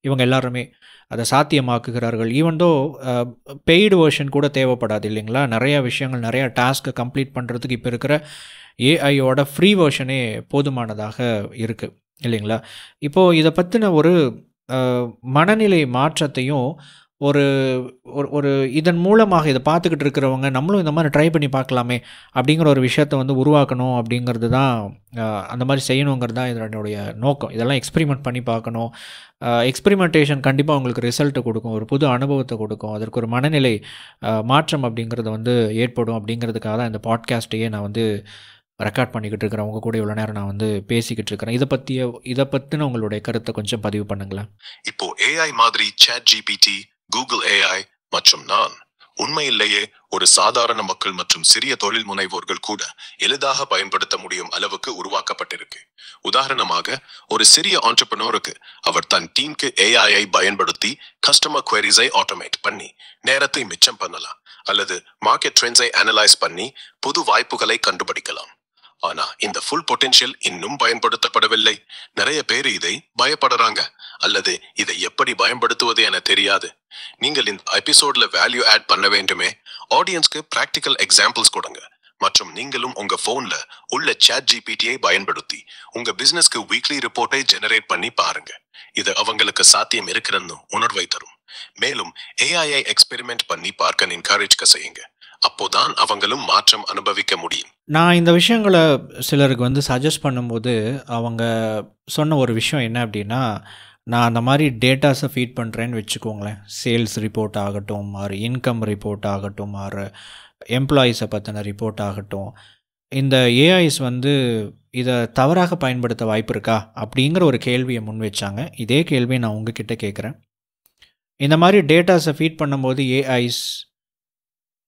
இவங்க எல்லாருமே அதை சாத்தியமாக்குகிறார்கள். ஈவன்தோ பெய்டு வெர்ஷன் கூட தேவைப்படாது இல்லைங்களா? நிறையா விஷயங்கள், நிறையா டாஸ்க்கை கம்ப்ளீட் பண்ணுறதுக்கு இப்போ இருக்கிற ஏஐயோட ஃப்ரீ வெர்ஷனே போதுமானதாக இருக்குது இல்லைங்களா? இப்போது இதை பற்றின ஒரு மனநிலை மாற்றத்தையும் ஒரு ஒரு இதன் மூலமாக இதை பார்த்துக்கிட்டு இருக்கிறவங்க நம்மளும் இந்த மாதிரி ட்ரை பண்ணி பார்க்கலாமே அப்படிங்கிற ஒரு விஷயத்தை வந்து உருவாக்கணும் அப்படிங்கிறது தான், அந்த மாதிரி செய்யணுங்கிறது தான் இதனுடைய நோக்கம். இதெல்லாம் எக்ஸ்பெரிமெண்ட் பண்ணி பார்க்கணும். எக்ஸ்பெரிமெண்டேஷன் கண்டிப்பாக உங்களுக்கு ரிசல்ட்டை கொடுக்கும், ஒரு புது அனுபவத்தை கொடுக்கும், அதற்கு ஒரு மனநிலை மாற்றம் அப்படிங்கிறது வந்து ஏற்படும். அப்படிங்கிறதுக்காக தான் இந்த பாட்காஸ்ட்டையே நான் வந்து ரெக்கார்ட் பண்ணிக்கிட்டு இருக்கிறேன். உங்கள் கூட இவ்வளோ நேரம் நான் வந்து பேசிக்கிட்டு இருக்கிறேன். இதை பற்றின உங்களுடைய கருத்தை கொஞ்சம் பதிவு பண்ணுங்களேன். இப்போ ஏஐ மாதிரி ChatGPT, கூகுள் ஏஐ மற்றும் நான் உண்மையிலேயே ஒரு சாதாரண மக்கள் மற்றும் சிறிய தொழில் முனைவோர்கள் கூட எளிதாக பயன்படுத்த முடியும் அளவுக்கு உருவாக்கப்பட்டிருக்கு. உதாரணமாக, ஒரு சிறிய ஆண்டர்பிரனருக்கு அவர் தன் டீமுக்கு ஏஐயை பயன்படுத்தி கஸ்டமர் குவரிஸை ஆட்டோமேட் பண்ணி நேரத்தை மிச்சம் பண்ணலாம், அல்லது மார்க்கெட் ட்ரெண்ட்ஸை அனலைஸ் பண்ணி புது வாய்ப்புகளை கண்டுபிடிக்கலாம். ஆனா இந்த ஃபுல் பொட்டென்ஷியல் இன்னும் பயன்படுத்தப்படவில்லை. நிறைய பேர் இதை பயப்படுறாங்க, அல்லது இதை எப்படி பயன்படுத்துவது என தெரியாது. நீங்கள் இந்த எபிசோட்ல வேல்யூ ஆட் பண்ண வேண்டுமே, ஆடியன்ஸ்க்கு பிராக்டிக்கல் எக்ஸாம்பிள்ஸ் கொடுங்க, மற்றும் நீங்களும் உங்க போன்ல உள்ள ChatGPT-யை பயன்படுத்தி உங்க பிசினஸ்க்கு வீக்லி ரிப்போர்ட்டை ஜெனரேட் பண்ணி பாருங்க. இது அவங்களுக்கு சாத்தியம் இருக்கிறன்னு உணர்வை தரும். மேலும் ஏஐயை எக்ஸ்பெரிமெண்ட் பண்ணி பார்க்க என்கரேஜ் செய்யுங்க. அப்போதான் அவங்களும் மாற்றம் அனுபவிக்க முடியும். நான் இந்த விஷயங்களை சிலருக்கு வந்து சஜஸ்ட் பண்ணும்போது அவங்க சொன்ன ஒரு விஷயம் என்ன அப்படின்னா, நான் அந்த மாதிரி டேட்டாஸை ஃபீட் பண்ணுறேன்னு வச்சுக்கோங்களேன். சேல்ஸ் ரிப்போர்ட் ஆகட்டும், ஆர் இன்கம் ரிப்போர்ட் ஆகட்டும், ஆர் எம்ப்ளாயீஸை பற்றின ரிப்போர்ட் ஆகட்டும், இந்த ஏஐஸ் வந்து இதை தவறாக பயன்படுத்த வாய்ப்பு இருக்கா அப்படிங்கிற ஒரு கேள்வியை முன் வச்சாங்க. இதே கேள்வியை நான் உங்ககிட்ட கேட்குறேன். இந்த மாதிரி டேட்டாஸை ஃபீட் பண்ணும்போது ஏஐஸ்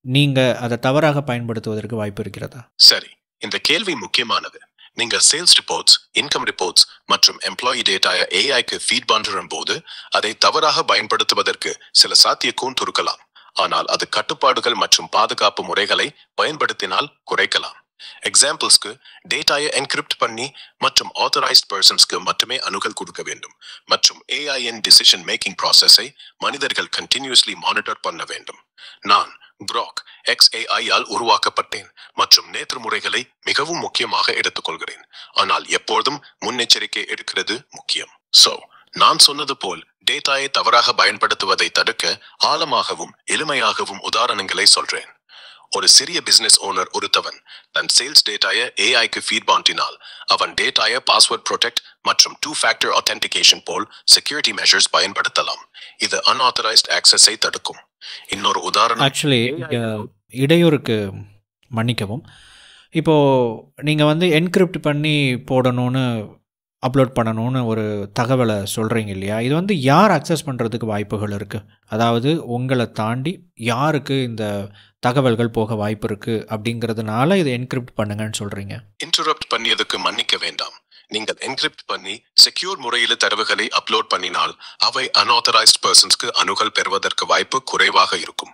நீங்கள் அதை தவறாக பயன்படுத்துவதற்கு வாய்ப்பு இருக்கிறதா? சரி, இந்த கேள்வி முக்கியமானது. நீங்க சேல்ஸ் ரிப்போர்ட்ஸ், இன்கம் ரிப்போர்ட்ஸ் மற்றும் எம்ப்ளாயி டேட்டாவை ஏஐக்கு ஃபீட் பண்ணும் போது அதை தவறாக பயன்படுத்துவதற்கு சில சாத்தியக்கூறு இருக்கலாம். ஆனால் அது கட்டுப்பாடுகள் மற்றும் பாதுகாப்பு முறைகளை பயன்படுத்தினால் குறைக்கலாம். எக்ஸாம்பிள்ஸ்க்கு, டேட்டாயை என்கிரிப்ட் பண்ணி மற்றும் ஆத்தரைஸ்ட் பர்சன்ஸ்க்கு மட்டுமே அணுகல் கொடுக்க வேண்டும், மற்றும் ஏஐயின் டிசிஷன் மேக்கிங் ப்ராசஸை மனிதர்கள் கண்டினியூஸ்லி மானிட்டர் பண்ண வேண்டும். நான் கிராக் XAI-ஆல் உருவாக்கப்பட்டேன் மற்றும் நேற்று முறைகளை மிகவும் முக்கியமாக எடுத்துக்கொள்கிறேன். ஆனால் எப்போதும் முன்னெச்சரிக்கை எடுக்கிறது முக்கியம். நான் சொன்னது போல் டேட்டாயை தவறாக பயன்படுத்துவதை தடுக்க ஆழமாகவும் எளிமையாகவும் உதாரணங்களை சொல்றேன். ஒரு சிறிய பிசினஸ் ஓனர் ஒருத்தவன் தன் சேல்ஸ் டேட்டாயை ஏஐக்கு ஃபீட் பண்ணினால் அவன் டேட்டாயை பாஸ்வேர்ட் ப்ரொடெக்ட் மற்றும் 2-factor authentication போல் செக்யூரிட்டி மெஷர்ஸ் பயன்படுத்தலாம். இது அன்ஆத்தரைஸ்ட் ஆக்சஸை தடுக்கும். இன்னொரு உதாரணம், ஆக்சுவலி இடையூறுக்கு மன்னிக்கவும். இப்போது நீங்கள் வந்து என்கிரிப்ட் பண்ணி போடணும்னு, அப்லோட் பண்ணணும்னு ஒரு தகவலை சொல்கிறீங்க இல்லையா? இது வந்து யார் அக்சஸ் பண்ணுறதுக்கு வாய்ப்புகள் இருக்குது? அதாவது உங்களை தாண்டி யாருக்கு இந்த தகவல்கள் போக வாய்ப்பு இருக்குது அப்படிங்கிறதுனால இதை என்கிரிப்ட் பண்ணுங்கன்னு சொல்கிறீங்க? இன்டரப்ட் பண்ணியதுக்கு மன்னிக்க வேண்டாம். நீங்கள் என்கிரிப்ட் பண்ணி செக்யூர் முறையில் தரவுகளை அப்லோட் பண்ணினால் அவை அன்ஆத்தரைஸ்ட் பர்சன்ஸ்க்கு அணுகல் பெறுவதற்கு வாய்ப்பு குறைவாக இருக்கும்.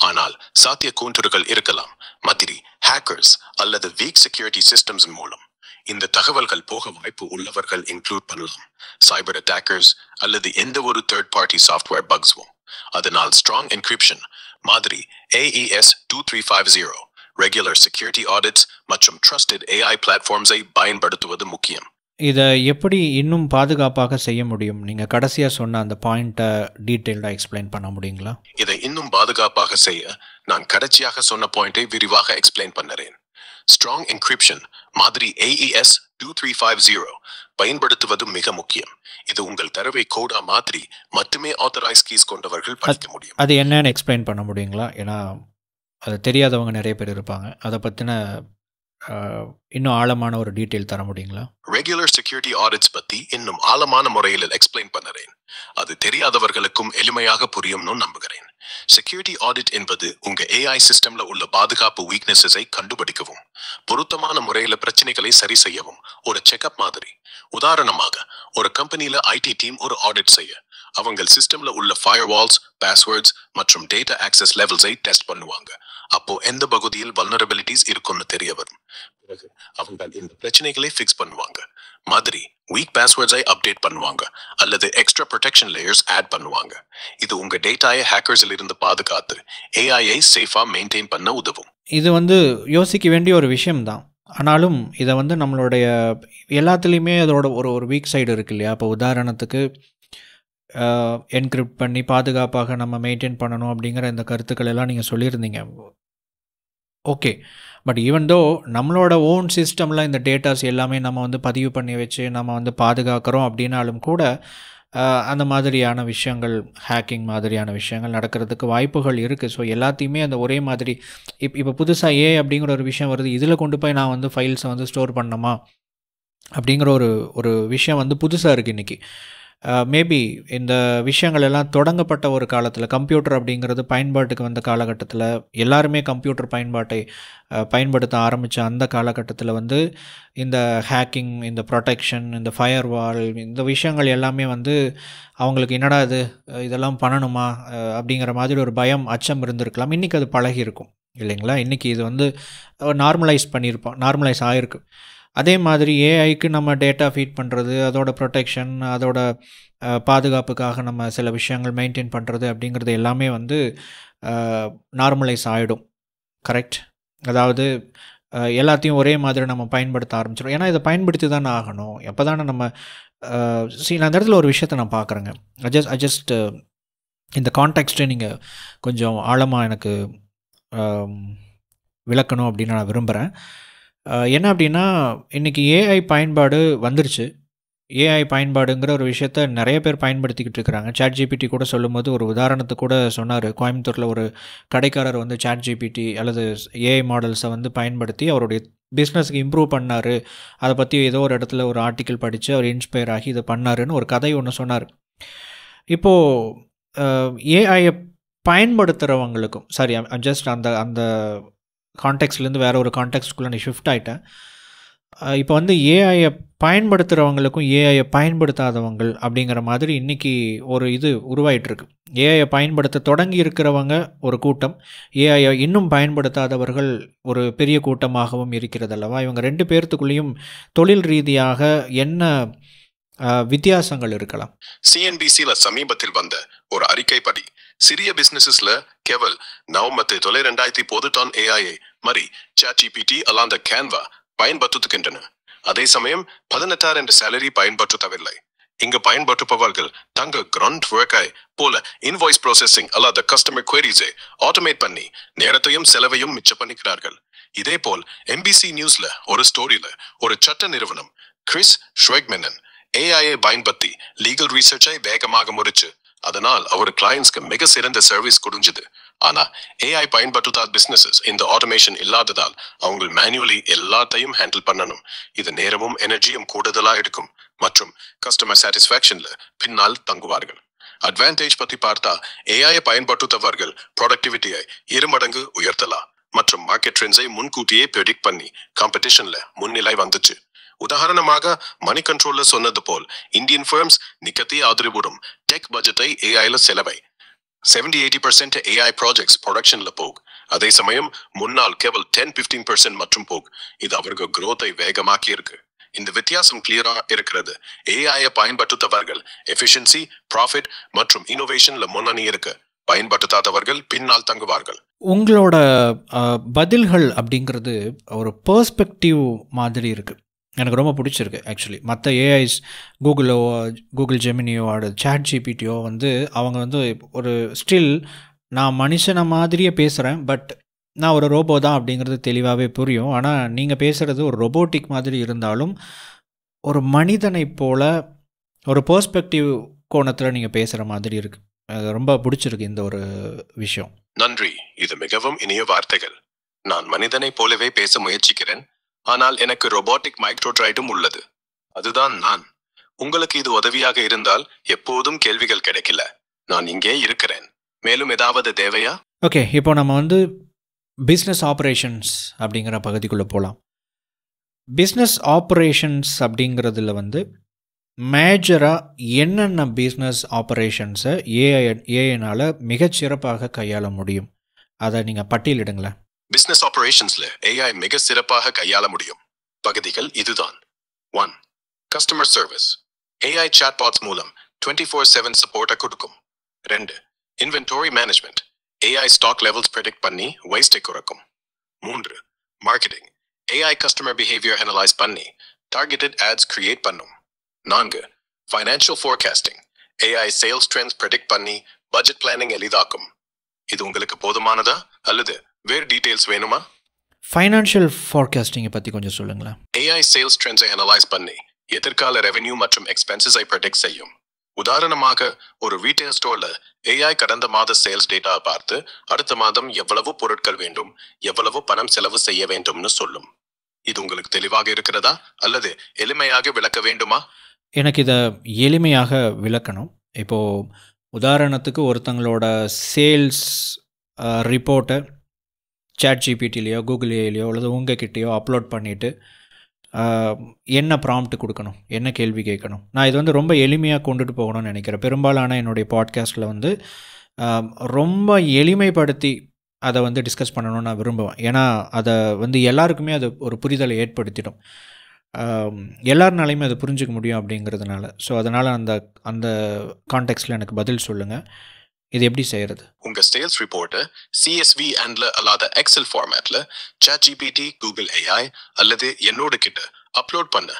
ஆனால் சாத்தியக்கூறுகள் இருக்கலாம். மாதிரி ஹேக்கர்ஸ் அல்லது வீக் செக்யூரிட்டி சிஸ்டம்ஸ் மூலம் இந்த தகவல்கள் போக வாய்ப்பு உள்ளவர்கள் இன்க்ளூட் பண்ணலாம். சைபர் அட்டாக்கர்ஸ் அல்லது எந்த ஒரு தேர்ட் பார்ட்டி சாஃப்ட்வேர் பக்ஸும். அதனால் ஸ்ட்ராங் என்கிரிப்ஷன் மாதிரி AES 2350, ரெகுலர் செக்யூரிட்டி ஆடிட்ஸ் மற்றும் ட்ரஸ்டட் AI பிளாட்ஃபார்ம்ஸை பயன்படுத்துவது முக்கியம். இதை எப்படி இன்னும் பாதுகாப்பாக செய்ய முடியும்? நீங்கள் கடைசியாக சொன்ன அந்த பாயிண்ட்டை டீட்டெயில்டாக எக்ஸ்பிளைன் பண்ண முடியுங்களா? இதை இன்னும் பாதுகாப்பாக செய்ய நான் கடைசியாக சொன்ன பாயிண்டை விரிவாக எக்ஸ்பிளைன் பண்ணுறேன். ஸ்ட்ராங் என்கிரிப்ஷன் மாதிரி AES 2350 பயன்படுத்துவது மிக முக்கியம். இது உங்கள் தரவை கோடா மாதிரி மட்டுமே ஆத்தரைஸ் கீஸ் கொண்டவர்கள் படிக்க முடியும். அது என்னன்னு எக்ஸ்பிளைன் பண்ண முடியுங்களா? ஏன்னா அது தெரியாதவங்க நிறைய பேர் இருப்பாங்க. அதை பற்றின இன்னும் ஆழமான ஒரு டீட்டெயில் தர முடியுங்களா? ரெகுலர் செக்யூரிட்டி ஆடிட்ஸ் பத்தி இன்னும் ஆழமான முறையில் எக்ஸ்பிளைன் பண்ணுறேன். அது தெரியாதவர்களுக்கும் எளிமையாக புரியும்னு நம்புகிறேன். செக்யூரிட்டி ஆடிட் என்பது உங்க ஏஐ சிஸ்டம்ல உள்ள பாதுகாப்பு வீக்னஸை கண்டுபிடிக்கவும் பொருத்தமான முறையில பிரச்சனைகளை சரி செய்யவும் ஒரு செக்அப் மாதிரி. உதாரணமாக ஒரு கம்பெனில ஐடி டீம் ஒரு ஆடிட் செய்ய அவங்க சிஸ்டம்ல உள்ள ஃபயர்வால்ஸ், பாஸ்வேர்ட்ஸ் மற்றும் டேட்டா ஆக்சஸ் லெவல்ஸை டெஸ்ட் பண்ணுவாங்க. அப்போ எந்த பகுதியில் வல்னரபிலிட்டிஸ் இருக்குன்னு தெரிய வரும். பிறகு அவங்க இந்த பிரச்சனைகளை ஃபிக்ஸ் பண்ணுவாங்க. மாதிரி வீக் பாஸ்வேர்ட்ஸை அப்டேட் பண்ணுவாங்க அல்லது எக்ஸ்ட்ரா ப்ரொடெக்ஷன் லேயர்ஸ் ஆட் பண்ணுவாங்க. இது உங்க டேட்டாயை ஹேக்கர்ஸ்ல இருந்து பாதுகாத்து ஏஐயை சேஃபா மெயின்டைன் பண்ண உதவும். இது யோசிக்க வேண்டிய ஒரு விஷயம்தான். ஆனாலும் இதை நம்மளுடைய எல்லாத்துலேயுமே அதோட ஒரு வீக் சைடு இருக்கு இல்லையா? இப்போ உதாரணத்துக்கு என்கிரிப்ட் பண்ணி பாதுகாப்பாக நம்ம மெயின்டைன் பண்ணணும் அப்படிங்கிற இந்த கருத்துக்கள் எல்லாம் நீங்கள் சொல்லியிருந்தீங்க. ஓகே, பட் ஈவன் தோ நம்மளோட ஓன் சிஸ்டமில் இந்த டேட்டாஸ் எல்லாமே நம்ம பதிவு பண்ணி வச்சு நம்ம பாதுகாக்கிறோம் அப்படின்னாலும் கூட அந்த மாதிரியான விஷயங்கள், ஹேக்கிங் மாதிரியான விஷயங்கள் நடக்கிறதுக்கு வாய்ப்புகள் இருக்குது. ஸோ எல்லாத்தையுமே அந்த ஒரே மாதிரி இப்போ புதுசாக அப்படிங்கிற ஒரு விஷயம் வருது, இதில் கொண்டு போய் நான் ஃபைல்ஸை ஸ்டோர் பண்ணணுமா அப்படிங்கிற ஒரு விஷயம் புதுசாக இருக்குது இன்றைக்கி. மேபி இந்த விஷயங்கள் எல்லாம் தொடங்கப்பட்ட ஒரு காலத்தில், கம்ப்யூட்டர் அப்படிங்கிறது பயன்பாட்டுக்கு வந்த காலகட்டத்தில், எல்லாருமே கம்ப்யூட்டர் பயன்பாட்டை பயன்படுத்த ஆரம்பித்த அந்த காலகட்டத்தில் இந்த ஹேக்கிங், இந்த ப்ரொடெக்ஷன், இந்த ஃபயர்வால், இந்த விஷயங்கள் எல்லாமே அவங்களுக்கு என்னடா இதெல்லாம் பண்ணணுமா அப்படிங்கிற மாதிரி ஒரு பயம், அச்சம் இருந்திருக்கலாம். இன்றைக்கி அது பழகி இருக்கும் இல்லைங்களா? இன்றைக்கி இது நார்மலைஸ் ஆகிருக்கு. அதே மாதிரி ஏஐக்கு நம்ம டேட்டா ஃபீட் பண்ணுறது, அதோட ப்ரொடெக்ஷன், அதோட பாதுகாப்புக்காக நம்ம சில விஷயங்கள் மெயின்டைன் பண்ணுறது அப்படிங்கிறது எல்லாமே நார்மலைஸ் ஆகிடும். கரெக்ட்? அதாவது எல்லாத்தையும் ஒரே மாதிரி நம்ம பயன்படுத்த ஆரம்பிச்சிடும். ஏன்னா இதை பயன்படுத்தி தானே ஆகணும். எப்போ தானே நம்ம நான் இந்த இடத்துல ஒரு விஷயத்தை நான் பார்க்குறேங்க. ஜஸ்ட் இந்த கான்டெக்ஸ்ட்டை நீங்கள் கொஞ்சம் ஆழமாக எனக்கு விளக்கணும் அப்படின்னு நான் விரும்புகிறேன். என்ன அப்படின்னா, இன்றைக்கி ஏஐ பயன்பாடு வந்துருச்சு. ஏஐ பயன்பாடுங்கிற ஒரு விஷயத்த நிறைய பேர் பயன்படுத்திக்கிட்டு இருக்கிறாங்க. சாட் ஜிபிடி கூட சொல்லும்போது ஒரு உதாரணத்துக்கு கூட சொன்னார். கோயம்புத்தூரில் ஒரு கடைக்காரர் சாட் ஜிபிடி அல்லது ஏஐ மாடல்ஸை பயன்படுத்தி அவருடைய பிஸ்னஸ்க்கு இம்ப்ரூவ் பண்ணார். அதை பற்றி ஏதோ ஒரு இடத்துல ஒரு ஆர்டிக்கிள் படித்து அவர் இன்ஸ்பயர் ஆகி இதை பண்ணாருன்னு ஒரு கதை ஒன்று சொன்னார். இப்போது ஏஐயை பயன்படுத்துகிறவங்களுக்கும் சரி, ஜஸ்ட் அந்த கான்டெக்ட்லேருந்து வேறு ஒரு கான்டெக்ட்குள்ளே நீ ஷிஃப்ட் ஆகிட்டேன். இப்போ ஏஐயை பயன்படுத்துகிறவங்களுக்கும் ஏஐயை பயன்படுத்தாதவங்கள் அப்படிங்கிற மாதிரி இன்றைக்கி ஒரு உருவாயிட்ருக்கு. ஏஐயை பயன்படுத்த தொடங்கி இருக்கிறவங்க ஒரு கூட்டம், ஏஐயை இன்னும் பயன்படுத்தாதவர்கள் ஒரு பெரிய கூட்டமாகவும் இருக்கிறது அல்லவா? இவங்க ரெண்டு பேர்த்துக்குள்ளேயும் தொழில் ரீதியாக என்ன வித்தியாசங்கள் இருக்கலாம்? சிஎன்பிசியில் சமீபத்தில் வந்த ஒரு அறிக்கைப்படி சிறிய பிசினஸஸ்ல கேவல் 92,000 ஏஐ மாதிரி ChatGPT அல்லாத கேன்வா பயன்படுத்துகின்றன. அதே சமயம் 16,000 சேலரி பயன்படுத்தவில்லை. இங்கு பயன்படுத்துபவர்கள் தங்க கிரவுண்ட் ஒர்க்கை போல இன்வாய்ஸ் ப்ராசஸிங் அல்லாத கஸ்டமர் குவரிஸை ஆட்டோமேட் பண்ணி நேரத்தையும் செலவையும் மிச்சம் பண்ணிக்கிறார்கள். இதே போல் எம்பிசி நியூஸ்ல ஒரு ஸ்டோரியில ஒரு சட்ட நிறுவனம் கிறிஸ் ஷ்வெக்மெனன் ஏஐயை பயன்படுத்தி லீகல் ரிசர்ச்சை வேகமாக முடிச்சு அதனால் அவர் கிளையன்ஸ்க்கு மிக சிறந்த சர்வீஸ் கொடுஞ்சது. ஆனா ஏஐ பயன்படுத்தாத பிசினஸஸ் இந்த ஆட்டோமேஷன் இல்லாததால் அவங்க மேனுவலி எல்லாத்தையும் ஹேண்டில் பண்ணணும். இது நேரமும் எனர்ஜியும் கூடுதலா எடுக்கும் மற்றும் கஸ்டமர் சாட்டிஸ்ஃபேக்ஷன்ல பின்னால் தங்குவார்கள். அட்வான்டேஜ் பத்தி பார்த்தா ஏஐ பயன்படுத்துபவர்கள் ப்ரொடக்டிவிட்டியை 2 மடங்கு உயர்த்தலாம் மற்றும் மார்க்கெட் ட்ரெண்ட்ஸை முன்கூட்டியே ப்ரெடிக்ட் பண்ணி காம்படிஷன்ல முன்னிலை வந்துச்சு. உதாரணமாக மணி கண்ட்ரோலர் சொன்னது போல் இந்தியன் ஃபர்ம்ஸ் நிக்கத்தி ஆதரவுடன் டெக் பட்ஜெட்டை ஏஐல செலவை 70-80% ஏஐ ப்ராஜெக்ட்ஸ் ப்ரொடக்ஷன்ல போகும். அதே சமயம் முன்னால் கேவல் 10-15% மற்றும் போகும். இது அவர்கள் குரோத்தை வேகமாக்கி இருக்கு. இந்த வித்தியாசம் கிளியரா இருக்கிறது. ஏஐயை பயன்படுத்துபவர்கள் எஃபிஷியன்சி, ப்ராஃபிட் மற்றும் இனோவேஷன்ல முன்னணி இருக்கு. பயன்படுத்தாதவர்கள் பின்னால் தங்குவார்கள். உங்களோட பதில்கள் அப்படிங்கிறது ஒரு பெர்ஸ்பெக்டிவ் மாதிரி இருக்குது. எனக்கு ரொம்ப பிடிச்சிருக்கு ஆக்சுவலி. மற்ற ஏஐஸ் கூகுள் ஜெமினியோ ChatGPTயோ அவங்க ஒரு ஸ்டில் நான் மனுஷனை மாதிரியே பேசுகிறேன், பட் நான் ஒரு ரோபோ தான் அப்படிங்கிறது தெளிவாகவே புரியும். ஆனால் நீங்கள் பேசுகிறது ஒரு ரொபோட்டிக் மாதிரி இருந்தாலும் ஒரு மனிதனை போல ஒரு பெர்ஸ்பெக்டிவ் கோணத்தில் நீங்கள் பேசுகிற மாதிரி இருக்குது. ரொம்ப பிடிச்சிருக்கு இந்த ஒரு விஷயம். நன்றி. இது மிகவும் இனிய வார்த்தைகள். நான் மனிதனை போலவே பேச முயற்சிக்கிறேன். ஆனால் எனக்கு ரோபோட்டிக் மைக்ரோட்ரைடும் உள்ளது. அதுதான் நான். உங்களுக்கு இது உதவியாக இருந்தால் எப்போதும் கேள்விகள் கிடைக்கல. நான் இங்கே இருக்கிறேன். மேலும் ஏதாவது தேவையா? ஓகே, இப்போ நம்ம வந்து பிஸ்னஸ் ஆப்ரேஷன்ஸ் அப்படிங்கிற பகுதிக்குள்ளே போகலாம். பிஸ்னஸ் ஆப்ரேஷன்ஸ் அப்படிங்கிறதுல வந்து மேஜராக என்னென்ன பிஸ்னஸ் ஆப்ரேஷன்ஸை ஏஐனால் மிகச்சிறப்பாக கையாள முடியும், அதை நீங்கள் பட்டியலிடுங்களேன். பிசினஸ் ஆபரேஷன்ஸ்ல AI மிக சிறப்பாக கையாள முடியும் பகுதிகள் இதுதான். 1. Customer service. AI chatbots மூலம் 24/7 சப்போர்ட்டை கொடுக்கும். 2. Inventory management. AI stock levels predict பண்ணி வேஸ்டை குறைக்கும். 3. Marketing. AI customer behaviour analyse பண்ணி டார்கெட்டட் ஆட்ஸ் கிரியேட் பண்ணும். 4. Financial forecasting. AI sales trends predict பண்ணி பட்ஜெட் பிளானிங் எளிதாக்கும். இது உங்களுக்கு போதுமானதா அல்லது வேறு டீடைல்ஸ் வேணுமா? ஃபைனான்ஷியல் ஃபார்காஸ்டிங்கை பற்றி கொஞ்சம் சொல்லுங்களேன். AI சேல்ஸ் ட்ரெண்ட்ஸை அனலைஸ் பண்ணி எதிர்கால ரெவென்யூ மற்றும் எக்ஸ்பென்சஸை ப்ரெடிக்ட் செய்யும். உதாரணமாக, ஒரு ரீட்டைல் ஸ்டோர்ல AI கடந்த மாத சேல்ஸ் டேட்டா பார்த்து அடுத்த மாதம் எவ்வளவு பொருட்கள் வேண்டும், எவ்வளவு பணம் செலவு செய்ய வேண்டும்னு சொல்லும். இது உங்களுக்கு தெளிவாக இருக்கிறதா அல்லது எளிமையாக விளக்க வேண்டுமா? எனக்கு இதை எளிமையாக விளக்கணும். இப்போது உதாரணத்துக்கு ஒருத்தங்களோட சேல்ஸ் ரிப்போர்ட்டை ChatGPTலையோ கூகுள் ஏஐலையோ அல்லது உங்ககிட்டயோ அப்லோட் பண்ணிவிட்டு என்ன ப்ராம்ப்ட் கொடுக்கணும், என்ன கேள்வி கேட்கணும், நான் இது வந்து ரொம்ப எளிமையாக கொண்டுட்டு போகணும்னு நினைக்கிறேன். பெரும்பாலான என்னுடைய பாட்காஸ்ட்டில் வந்து ரொம்ப எளிமைப்படுத்தி அதை வந்து டிஸ்கஸ் பண்ணணும்னு நான் விரும்புவேன். ஏன்னா அதை வந்து எல்லாருக்குமே அது ஒரு புரிதலை ஏற்படுத்திடும், எல்லாருனாலையுமே அதை புரிஞ்சிக்க முடியும் அப்படிங்கிறதுனால. ஸோ அதனால் அந்த அந்த கான்டெக்ஸ்டில் எனக்கு பதில் சொல்லுங்கள், இது எப்படி செய்கிறது? உங்கள் சேல்ஸ் ரிப்போர்ட்டை CSV அண்ட்ல அல்லாத எக்ஸல் ஃபார்மேட்டில் ChatGPT, கூகுள் AI அல்லது என்னோட கிட்ட அப்லோட் பண்ண.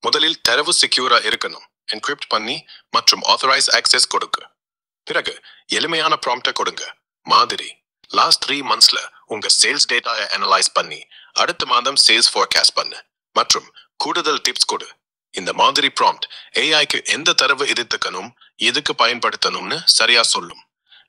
முதலில் தரவு செக்யூராக இருக்கணும், என்கிரிப்ட் பண்ணி மற்றும் ஆத்தரைஸ் ஆக்சஸ் கொடுங்க. பிறகு எளிமையான ப்ராம்ப்டை கொடுங்க. மாதிரி, லாஸ்ட் 3 monthsல உங்க சேல்ஸ் டேட்டாவை அனலைஸ் பண்ணி அடுத்த மாதம் சேல்ஸ் ஃபோர்காஸ்ட் பண்ணு மற்றும் கூடுதல் டிப்ஸ் கொடு. இந்த மாதிரி ப்ராம்ப்ட் AIக்கு எந்த தரவு எதிர்த்துக்கணும், எதுக்கு பயன்படுத்தணும்னு சரியா சொல்லும்.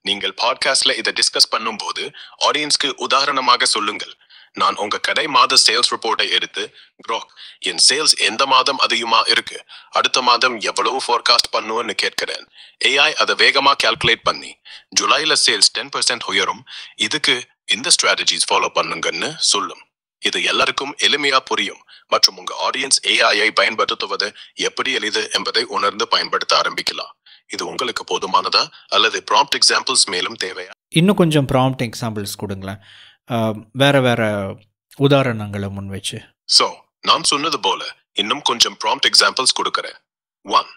நீங்கள் பாட்காஸ்ட்ல இதை டிஸ்கஸ் பண்ணும்போது ஆடியன்ஸ்க்கு உதாரணமாக சொல்லுங்கள். நான் உங்க கடை மாத சேல்ஸ் ரிப்போர்ட்டை எடுத்து, க்ரோக், என் சேல்ஸ் எந்த மாதம் அதிகமா இருக்கு, அடுத்த மாதம் எவ்வளவு ஃபோர்காஸ்ட் பண்ணுன்னு கேட்கிறேன். AI அதை வேகமா கால்குலேட் பண்ணி ஜூலைல சேல்ஸ் 10% உயரும், இதுக்கு இந்த ஸ்ட்ராட்டஜிஸ் ஃபாலோ பண்ணுங்கன்னு சொல்லும். இது எல்லாருக்கும் எளிமையா புரியும் மற்றும் உங்க ஆடியன்ஸ் AI பயன்படுத்துவது எப்படி எளிது என்பதை உணர்ந்து பயன்படுத்த ஆரம்பிக்கலாம். இது உங்களுக்கு போதுமானதா அல்லது ப்ராம்ப்ட் எக்ஸாம்பிள்ஸ் மேலும் தேவையா? இன்னும் கொஞ்சம் ப்ராம்ப்ட் எக்ஸாம்பிள்ஸ் கொடுங்களேன், வேற வேற உதாரணங்களை முன் வச்சு. நான் சொன்னது போல இன்னும் கொஞ்சம் ப்ராம்ப்ட் எக்ஸாம்பிள்ஸ் கொடுக்கிறேன். 1.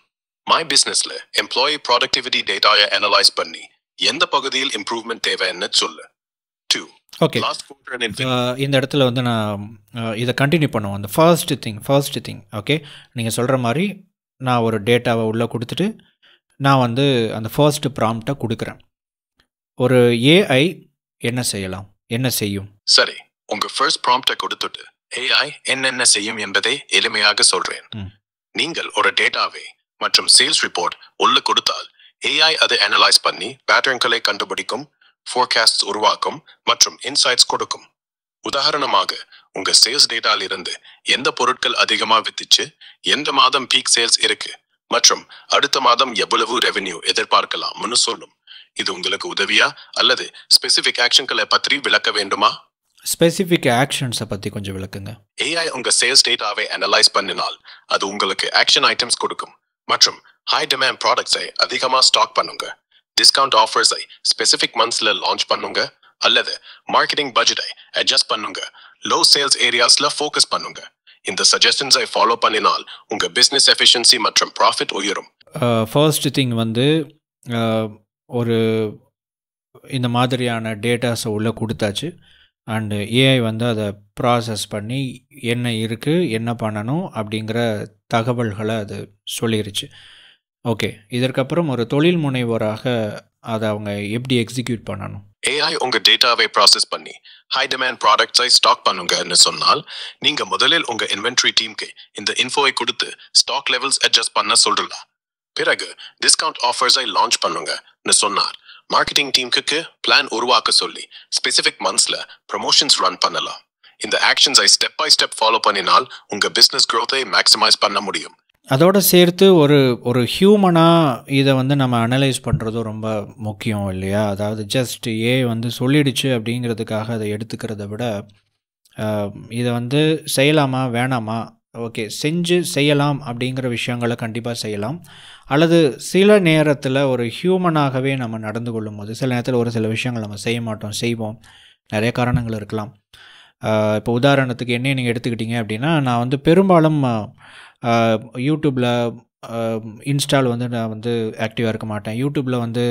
மை பிசினஸ்ல எம்ப்ளாயி ப்ராடக்டிவிட்டி டேட்டாவை அனலைஸ் பண்ணி எந்த பகுதியில் இம்ப்ரூவ்மெண்ட் தேவைன்னு சொல்லு. 2. ஓகே, இந்த இடத்துல வந்து நான் இதை கண்டினியூ பண்ணுவோம். அந்த ஃபர்ஸ்ட் திங் ஓகே, நீங்கள் சொல்கிற மாதிரி நான் ஒரு டேட்டாவை உள்ளே கொடுத்துட்டு நான் வந்து அந்த ஃபர்ஸ்ட் ப்ராம்ப்டை கொடுக்குறேன். ஒரு AI என்ன செய்யலாம், என்ன செய்யும்? சரி, உங்க ஃபர்ஸ்ட் ப்ராம்ப்டை கொடுத்துட்டு AI என்னென்ன செய்யும் என்பதை எளிமையாக சொல்றேன். நீங்கள் ஒரு டேட்டாவை மற்றும் சேல்ஸ் ரிப்போர்ட் உள்ள கொடுத்தால் AI அதை அனலைஸ் பண்ணி பேட்டர்ன்களை கண்டுபிடிக்கும், ஃபோர்காஸ்ட் உருவாக்கும் மற்றும் இன்சைட்ஸ் கொடுக்கும். உதாரணமாக, உங்க சேல்ஸ் டேட்டால இருந்து எந்த பொருட்கள் அதிகமா வித்துச்சு, எந்த மாதம் பீக் சேல்ஸ் இருக்கு மற்றும் அடுத்த மாதம் எவ்வளவு ரெவென்யூ எதிர்பார்க்கலாம்னு சொல்லும். இது உங்களுக்கு உதவியா அல்லது ஸ்பெசிபிக் ஆக்ஷன்களை பற்றி விளக்க வேண்டுமா? ஸ்பெசிபிக் ஆக்ஷன்ஸை பற்றி கொஞ்சம் விளக்குங்க. AI உங்க சேல்ஸ் டேட்டாவை அனலைஸ் பண்ணினால் அது உங்களுக்கு ஆக்ஷன் ஐட்டம்ஸ் கொடுக்கும் மற்றும் ஹை டிமாண்ட் ப்ராடக்ட்ஸை அதிகமாக ஸ்டாக் பண்ணுங்க, டிஸ்கவுண்ட் ஆஃபர்ஸை ஸ்பெசிபிக் மந்த்ஸ்ல லான்ச் பண்ணுங்க அல்லது மார்க்கெட்டிங் பட்ஜெட்டை அட்ஜஸ்ட் பண்ணுங்க, லோ சேல்ஸ் ஏரியாஸ்ல ஃபோக்கஸ் பண்ணுங்க. இந்த சஜஷன்ஸை ஃபாலோ பண்ணினால் உங்க பிஸ்னஸ் எஃபிஷியன்சி மற்றும் ப்ராஃபிட் உயரும். ஃபர்ஸ்ட் திங் வந்து ஒரு இந்த மாதிரியான டேட்டாஸை உள்ளே கொடுத்தாச்சு அண்டு AI வந்து அதை ப்ராசஸ் பண்ணி என்ன இருக்குது, என்ன பண்ணணும் அப்படிங்கிற தகவல்களை அது சொல்லிருச்சு. ஓகே, இதற்கப்புறம் ஒரு தொழில் முனைவோராக அதை அவங்க எப்படி எக்ஸிக்யூட் பண்ணணும்? AI உங்க டேட்டாவை ப்ராசஸ் பண்ணி ஹை டிமாண்ட் ப்ராடக்ட்ஸை ஸ்டாக் பண்ணுங்கன்னு சொன்னால் நீங்க முதலில் உங்க இன்வென்ட்ரி டீமுக்கு இந்த இன்ஃபோவை கொடுத்து ஸ்டாக் லெவல்ஸ் அட்ஜஸ்ட் பண்ண சொல்லலாம். பிறகு டிஸ்கவுண்ட் ஆஃபர்ஸை லான்ச் பண்ணுங்கன்னு சொன்னார். மார்க்கெட்டிங் டீமுக்கு பிளான் உருவாக்க சொல்லி ஸ்பெசிபிக் மந்த்ஸ்ல ப்ரமோஷன்ஸ் ரன் பண்ணலாம். இந்த ஆக்ஷன்ஸை ஸ்டெப் பை ஸ்டெப் ஃபாலோ பண்ணினால் உங்க பிசினஸ் growth-ஐ மேக்ஸிமைஸ் பண்ண முடியும். அதோட சேர்த்து ஒரு ஹியூமனாக இதை வந்து நம்ம அனலைஸ் பண்ணுறதும் ரொம்ப முக்கியம் இல்லையா? அதாவது ஜஸ்ட் வந்து சொல்லிடுச்சு அப்படிங்கிறதுக்காக அதை எடுத்துக்கிறத விட இதை வந்து செய்யலாமா வேணாமா, ஓகே செஞ்சு செய்யலாம் அப்படிங்கிற விஷயங்களை கண்டிப்பாக செய்யலாம். அல்லது சில நேரத்தில் ஒரு ஹியூமனாகவே நம்ம நடந்து கொள்ளும்போது சில நேரத்தில் ஒரு சில விஷயங்கள் நம்ம செய்ய மாட்டோம், செய்வோம். நிறைய காரணங்கள் இருக்கலாம். இப்போ உதாரணத்துக்கு என்னையை நீங்கள் எடுத்துக்கிட்டீங்க அப்படின்னா, நான் வந்து பெரும்பாலும் யூடியூப்பில் இன்ஸ்டாவில் வந்து நான் வந்து ஆக்டிவாக இருக்க மாட்டேன். யூடியூப்பில் வந்து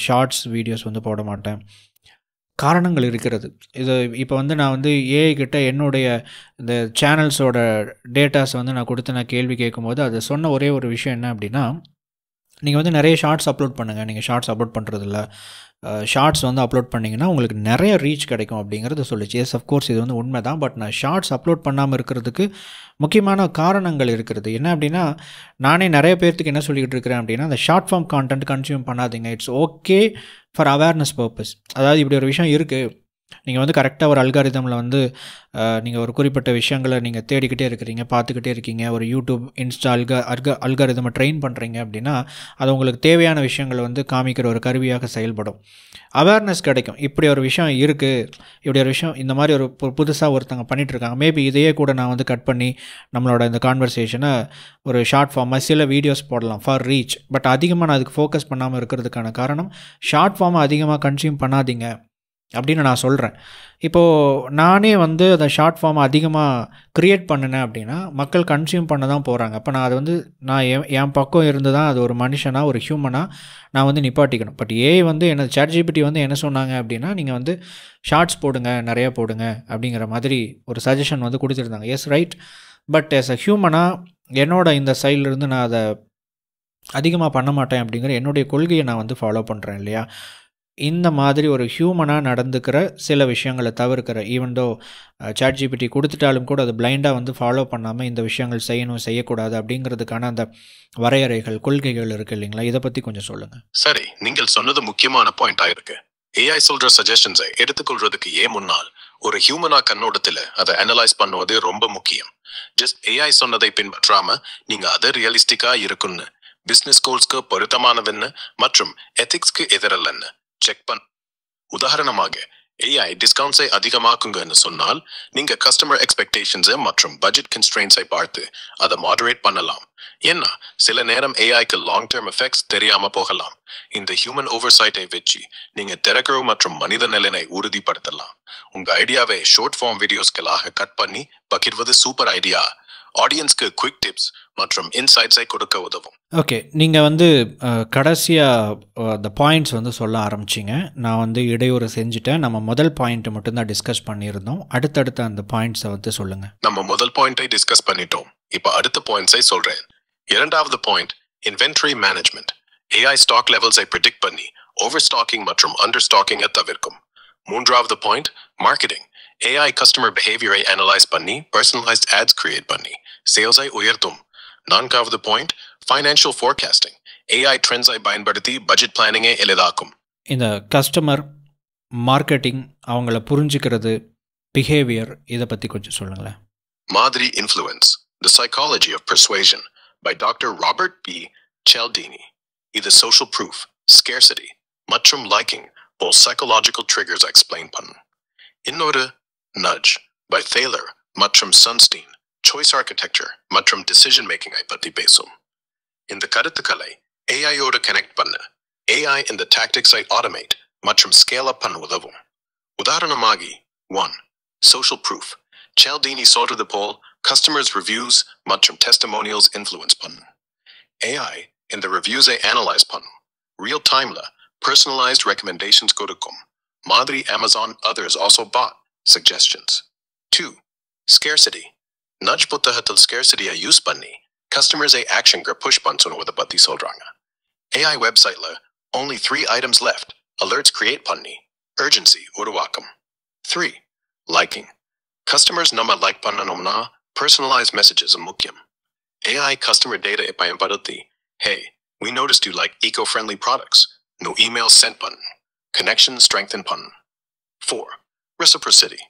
ஷார்ட்ஸ் வீடியோஸ் வந்து போட மாட்டேன். காரணங்கள் இருக்கிறது. இது இப்போ வந்து நான் வந்து ஏஐ கிட்ட என்னுடைய இந்த சேனல்ஸோட டேட்டாஸ் வந்து நான் கொடுத்து நான் கேள்வி கேட்கும்போது அது சொன்ன ஒரே ஒரு விஷயம் என்ன அப்படின்னா, நீங்கள் வந்து நிறைய ஷார்ட்ஸ் அப்லோட் பண்ணுங்கள், நீங்கள் ஷார்ட்ஸ் அப்லோட் பண்ணுறதில்ல, ஷார்ட்ஸ் வந்து அப்லோட் பண்ணிங்கன்னா உங்களுக்கு நிறைய ரீச் கிடைக்கும் அப்படிங்கிறது சொல்லிச்சு. எஸ் அஃப்கோர்ஸ் இது வந்து உண்மை தான். பட் நான் ஷார்ட்ஸ் அப்லோட் பண்ணாமல் இருக்கிறதுக்கு முக்கியமான காரணங்கள் இருக்கிறது. என்ன அப்படின்னா, நானே நிறைய பேர்த்துக்கு என்ன சொல்லிக்கிட்டு இருக்கிறேன் அப்படின்னா, அந்த ஷார்ட் ஃபார்ம் கான்டென்ட் கன்சியூம் பண்ணாதீங்க, it's okay for awareness purpose. அதாவது இப்படி ஒரு விஷயம் இருக்குது, நீங்கள் வந்து கரெக்டாக ஒரு அல்காரிதமில் வந்து நீங்கள் ஒரு குறிப்பிட்ட விஷயங்களை நீங்கள் தேடிக்கிட்டே இருக்கிறீங்க, பார்த்துக்கிட்டே இருக்கீங்க, ஒரு யூடியூப் இன்ஸ்டா அல்காரிதமை ட்ரெயின் பண்ணுறீங்க அப்படின்னா அது உங்களுக்கு தேவையான விஷயங்களை வந்து காமிக்கிற ஒரு கருவியாக செயல்படும். அவேர்னஸ் கிடைக்கும், இப்படி ஒரு விஷயம் இருக்குது, இப்படி ஒரு விஷயம் இந்த மாதிரி ஒரு புதுசாக ஒருத்தங்க பண்ணிகிட்ருக்காங்க, மேபி இதையே கூட நான் வந்து கட் பண்ணி நம்மளோட இந்த கான்வர்சேஷனை ஒரு ஷார்ட் ஃபார்மாக சில வீடியோஸ் போடலாம் ஃபார் ரீச். பட் அதிகமாக நான் அதுக்கு ஃபோக்கஸ் பண்ணாமல் இருக்கிறதுக்கான காரணம் ஷார்ட் ஃபார்மை அதிகமாக கன்சியூம் பண்ணாதீங்க அப்படின்னு நான் சொல்கிறேன். இப்போது நானே வந்து அந்த ஷார்ட் ஃபார்மை அதிகமாக க்ரியேட் பண்ணினேன் அப்படின்னா மக்கள் கன்சியூம் பண்ண தான் போகிறாங்க. அப்போ நான் அது வந்து நான் என் பக்கம் இருந்து தான் அது ஒரு மனுஷனாக ஒரு ஹியூமனாக நான் வந்து நிப்பாட்டிக்கணும். பட் ஏஐ வந்து என்ன ChatGPT வந்து என்ன சொன்னாங்க அப்படின்னா, நீங்கள் வந்து ஷார்ட்ஸ் போடுங்க, நிறையா போடுங்க அப்படிங்கிற மாதிரி ஒரு சஜஷன் வந்து கொடுத்துருந்தாங்க. Yes right. But as a ஹியூமனாக என்னோட இந்த சைட்லேருந்து நான் அதை அதிகமாக பண்ண மாட்டேன் அப்படிங்கிற என்னுடைய கொள்கையை நான் வந்து ஃபாலோ பண்ணுறேன் இல்லையா? இந்த மாதிரி ஒரு ஹியூமனாக நடந்துக்கிற சில விஷயங்களை தவிர்க்கிற, ஈவன் தோ ChatGPT கொடுத்துட்டாலும் கூட அது பிளைண்டாக வந்து ஃபாலோ பண்ணாமல் இந்த விஷயங்கள் செய்யணும் செய்யக்கூடாது அப்படிங்கிறதுக்கான அந்த வரையறைகள் கொள்கைகள் இருக்குது இல்லைங்களா? இதை பற்றி கொஞ்சம் சொல்லுங்கள். சரி, நீங்கள் சொன்னது முக்கியமான பாயிண்டாக இருக்கு. ஏஐ சொல்ற சஜஷன்ஸை எடுத்துக்கொள்றதுக்கு முன்னால் ஒரு ஹியூமனா கண்ணோட்டத்தில் அதை அனலைஸ் பண்ணுவது ரொம்ப முக்கியம். ஜஸ்ட் ஏஐ சொன்னதை பின்பற்றாம நீங்க அதை ரியலிஸ்டிக்கா இருக்குன்னு, பிசினஸ் கோல்ஸ்க்கு பொருத்தமானதுன்னு மற்றும் எத்திக்ஸ்க்கு எதிரல்லன்னு செக் பண்ண. உதாரணமாக ஏஐ டிஸ்கவுண்ட்ஸை அதிகமாக்குங்கன்னு சொன்னால் நீங்க கஸ்டமர் எக்ஸ்பெக்டேஷன்ஸை மற்றும் பட்ஜெட் கன்ஸ்ட்ரெயின்ஸை பார்த்து அதை மாடரேட் பண்ணலாம். ஏன்னா சில நேரம் ஏஐக்கு லாங் டேர்ம் எஃபெக்ட்ஸ் தெரியாம போகலாம். இந்த ஹியூமன் ஓவர்சைட்டை வச்சு நீங்க திறக்கிறவு மற்றும் மனித நலனை உறுதிப்படுத்தலாம். உங்க ஐடியாவை ஷார்ட் ஃபார்ம் வீடியோஸ்களாக கட் பண்ணி பகிர்வது சூப்பர் ஐடியா. ஆடியன்ஸ்க்கு குவிக் டிப்ஸ் மற்றும் இன்சைட்ஸை கொடுக்க உதவும். ஓகே, நீங்கள் வந்து கடைசியாக அந்த பாயிண்ட்ஸ் வந்து சொல்ல ஆரம்பிச்சிங்க. நான் வந்து இடையூறு செஞ்சுட்டேன். நம்ம முதல் பாயிண்ட்டை மட்டும்தான் டிஸ்கஸ் பண்ணியிருந்தோம். அடுத்தடுத்த அந்த பாயிண்ட்ஸை வந்து சொல்லுங்கள். நம்ம முதல் பாயிண்ட்டை டிஸ்கஸ் பண்ணிட்டோம். இப்போ அடுத்த பாயிண்ட்ஸை சொல்கிறேன். இரண்டாவது point inventory management. AI stock லெவல்ஸை ப்ரிடிக்ட் பண்ணி ஓவர் ஸ்டாக்கிங் மற்றும் அண்டர் ஸ்டாக்கிங்கை தவிர்க்கும். மூன்றாவது பாயிண்ட் மார்க்கெட்டிங். ஏஐ கஸ்டமர் பிஹேவியரை அனலைஸ் பண்ணி பர்சனலைஸ்ட் ஆட்ஸ் கிரியேட் பண்ணி சேல்ஸை உயர்த்தும். நான்காவது பாயிண்ட் ஃபைனான்ஷியல் ஃபோர்காஸ்டிங். ஏஐ ட்ரெண்ட்ஸை பயன்படுத்தி பட்ஜெட் பிளானிங்கை எளிதாக்கும். இந்த கஸ்டமர் மார்க்கெட்டிங், அவங்கள புரிஞ்சுக்கிறது, பிஹேவியர், இதை பற்றி கொஞ்சம் சொல்லுங்களேன். மாதிரி influence, the psychology of persuasion by doctor Robert B Cialdini. இது சோஷியல் ப்ரூஃப், ஸ்கேர்சிட்டி மற்றும் லைக்கிங் போல் சைக்காலஜிக்கல் ட்ரிகர்ஸ் எக்ஸ்பிளைன் பண்ணும். இன்னொரு நட்ஜ் பை தேய்லர் மற்றும் சன்ஸ்டீன் சாய்ஸ் ஆர்கிடெக்சர் மற்றும் டிசிஷன் மேக்கிங்கை பற்றி பேசும். இந்த கருத்துக்களை ஏஐயோடு கனெக்ட் பண்ண ஏஐ இந்த டாக்டிக்ஸை ஆட்டோமேட் மற்றும் ஸ்கேல் அப் பண்ண உதவும். உதாரணமாக 1. Social proof. சியால்டினி சொல்றது போல் கஸ்டமர்ஸ் ரிவ்யூஸ் மற்றும் டெஸ்டிமோனியல்ஸ் இன்ஃப்ளூயன்ஸ் பண்ணும். ஏஐ இந்த ரிவ்யூஸை அனலைஸ் பண்ணும். ரியல் டைம்ல பர்சனலைஸ்ட் ரெக்கமெண்டேஷன்ஸ் கொடுக்கும். மாதிரி Amazon others also bought suggestions. 2. Scarcity. நட்ஜ் புத்தகத்தில் ஸ்கேர்சிட்டியை யூஸ் பண்ணி கஸ்டமர்ஸை ஆக்ஷனுக்கு புஷ் பண்ணுவதை பற்றி சொல்றாங்க. ஏஐ வெப்சைட்ல only 3 items left alerts create பண்ணி urgency உருவாக்கும். 3. Liking. Customers நம்ம லைக் பண்ணணும்னா personalized messages முக்கியம். AI customer data பயன்படுத்தி hey, we noticed you like eco-friendly products. No emails sent பண்ணு. Connection strengthen பண்ணு. 4. Reciprocity.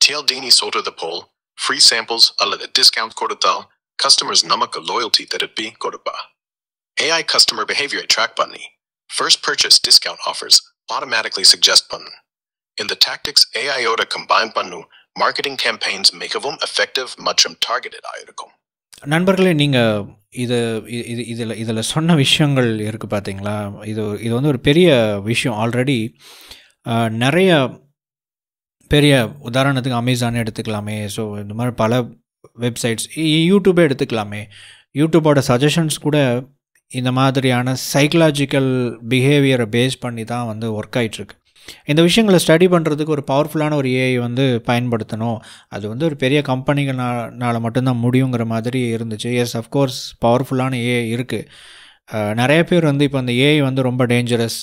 TLDini சொல்றது போல் free samples அல்லது discount கொடுத்தால் customers நமக்கு loyalty திருப்பி கொடுப்பா. AI customer behavior track பண்ணி first purchase discount offers automatically suggest பண்ணு. இந்த tactics AI ஓட combine பண்ணு marketing campaigns மிகவும் effective மற்றும் targeted ஆயிருக்கும். நண்பர்களே, நீங்கள் இதில் சொன்ன விஷயங்கள் இருக்குது பார்த்தீங்களா? இது வந்து ஒரு பெரிய விஷயம். ஆல்ரெடி நிறைய பெரிய உதாரணத்துக்கு அமேசானே எடுத்துக்கலாமே. ஸோ இந்த மாதிரி பல வெப்சைட்ஸ், யூடியூபே எடுத்துக்கலாமே. யூடியூபோட சஜஷன்ஸ் கூட இந்த மாதிரியான சைக்கலாஜிக்கல் பிஹேவியரை பேஸ் பண்ணி தான் வந்து ஒர்க் ஆகிட்டுருக்கு. இந்த விஷயங்களை ஸ்டடி பண்ணுறதுக்கு ஒரு பவர்ஃபுல்லான ஒரு ஏஐ வந்து பயன்படுத்தணும். அது வந்து ஒரு பெரிய கம்பெனிகள்னால மட்டும்தான் முடியுங்கிற மாதிரி இருந்துச்சு. எஸ், அஃப்கோர்ஸ் பவர்ஃபுல்லான ஏஐ இருக்குது. நிறைய பேர் வந்து இப்போ அந்த ஏஐ வந்து ரொம்ப டேஞ்சரஸ்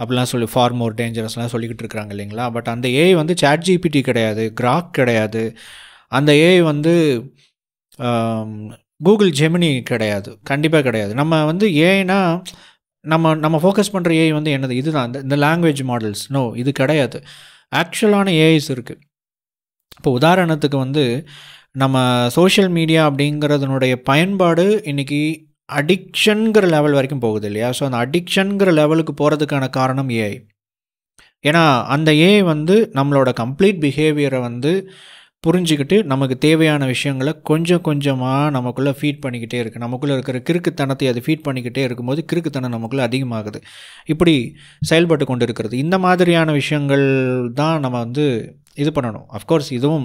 அப்படிலாம் சொல்லி ஃபார் மோர் டேஞ்சரஸ்லாம் சொல்லிக்கிட்டு இருக்கிறாங்க இல்லைங்களா? பட் அந்த ஏஐ வந்து ChatGPT கிடையாது, கிராக் கிடையாது, அந்த ஏஐ வந்து கூகுள் ஜெமினி கிடையாது, கண்டிப்பாக கிடையாது. நம்ம வந்து ஏஐனா நம்ம ஃபோக்கஸ் பண்ணுற ஏஐ வந்து என்னது? இதுதான், இந்த லாங்குவேஜ் மாடல்ஸ். நோ, இது கிடையாது. ஆக்சுவலான ஏஐஸ் இருக்குது. இப்போ உதாரணத்துக்கு வந்து நம்ம சோஷியல் மீடியா அப்படிங்கிறதுனுடைய பயன்பாடு இன்றைக்கி அடிக்ஷனுங்கிற லெவல் வரைக்கும் போகுது இல்லையா? ஸோ அந்த அடிக்ஷனுங்கிற லெவலுக்கு போகிறதுக்கான காரணம் ஏஐ. ஏன்னா அந்த ஏஐ வந்து நம்மளோட கம்ப்ளீட் பிஹேவியரை வந்து புரிஞ்சுக்கிட்டு நமக்கு தேவையான விஷயங்களை கொஞ்சம் கொஞ்சமாக நமக்குள்ளே ஃபீட் பண்ணிக்கிட்டே இருக்குது. நமக்குள்ளே இருக்கிற கிறுக்குத்தனத்தை அது ஃபீட் பண்ணிக்கிட்டே இருக்கும்போது கிறுக்குத்தனம் நமக்குள்ளே அதிகமாகுது. இப்படி செயல்பட்டு கொண்டு இருக்கிறது. இந்த மாதிரியான விஷயங்கள் தான் நம்ம வந்து இது பண்ணணும். அஃப்கோர்ஸ் இதுவும்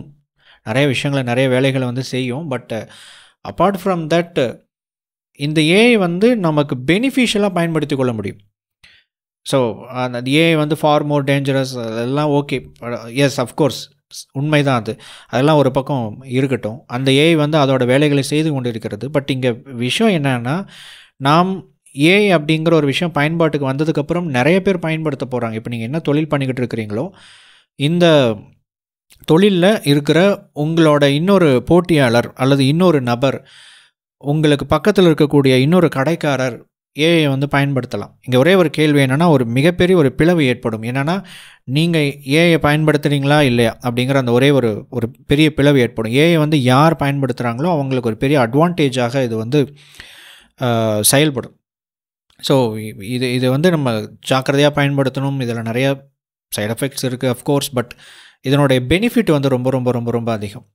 நிறைய விஷயங்களை, நிறைய வேலைகளை வந்து செய்யும். பட் அப்பார்ட் ஃப்ரம் தட், இந்த ஏஐ வந்து நமக்கு பெனிஃபிஷியலாக பயன்படுத்தி கொள்ள முடியும். ஸோ அந்த ஏஐ வந்து ஃபார் மோர் டேஞ்சரஸ் அதெல்லாம் ஓகே. எஸ், அஃப்கோர்ஸ் உண்மைதான். அதெல்லாம் ஒரு பக்கம் இருக்கட்டும். அந்த ஏஐ வந்து அதோட வேலைகளை செய்து கொண்டு இருக்கிறது. பட் இங்கே விஷயம் என்னன்னா, நாம் ஏஐ அப்படிங்கிற ஒரு விஷயம் பயன்பாட்டுக்கு வந்ததுக்கப்புறம் நிறைய பேர் பயன்படுத்த போகிறாங்க. இப்போ நீங்கள் என்ன தொழில் பண்ணிக்கிட்டு இருக்கிறீங்களோ, இந்த தொழிலில் இருக்கிற உங்களோட இன்னொரு போட்டியாளர் அல்லது இன்னொரு நபர், உங்களுக்கு பக்கத்தில் இருக்கக்கூடிய இன்னொரு கடைக்காரர் ஏஐ வந்து பயன்படுத்தலாம். இங்கே ஒரே ஒரு கேள்வி என்னென்னா, ஒரு மிகப்பெரிய ஒரு பிளவு ஏற்படும். என்னென்னா, நீங்கள் ஏஐ பயன்படுத்துகிறீங்களா இல்லையா அப்படிங்கிற அந்த ஒரே ஒரு பெரிய பிளவு ஏற்படும். ஏஐ வந்து யார் பயன்படுத்துகிறாங்களோ அவங்களுக்கு ஒரு பெரிய அட்வான்டேஜாக இது வந்து செயல்படும். ஸோ இது வந்து நம்ம ஜாக்கிரதையாக பயன்படுத்தணும். இதில் நிறைய சைட் எஃபெக்ட்ஸ் இருக்குது அஃப்கோர்ஸ். பட் இதனுடைய பெனிஃபிட் வந்து ரொம்ப ரொம்ப ரொம்ப ரொம்ப அதிகம்.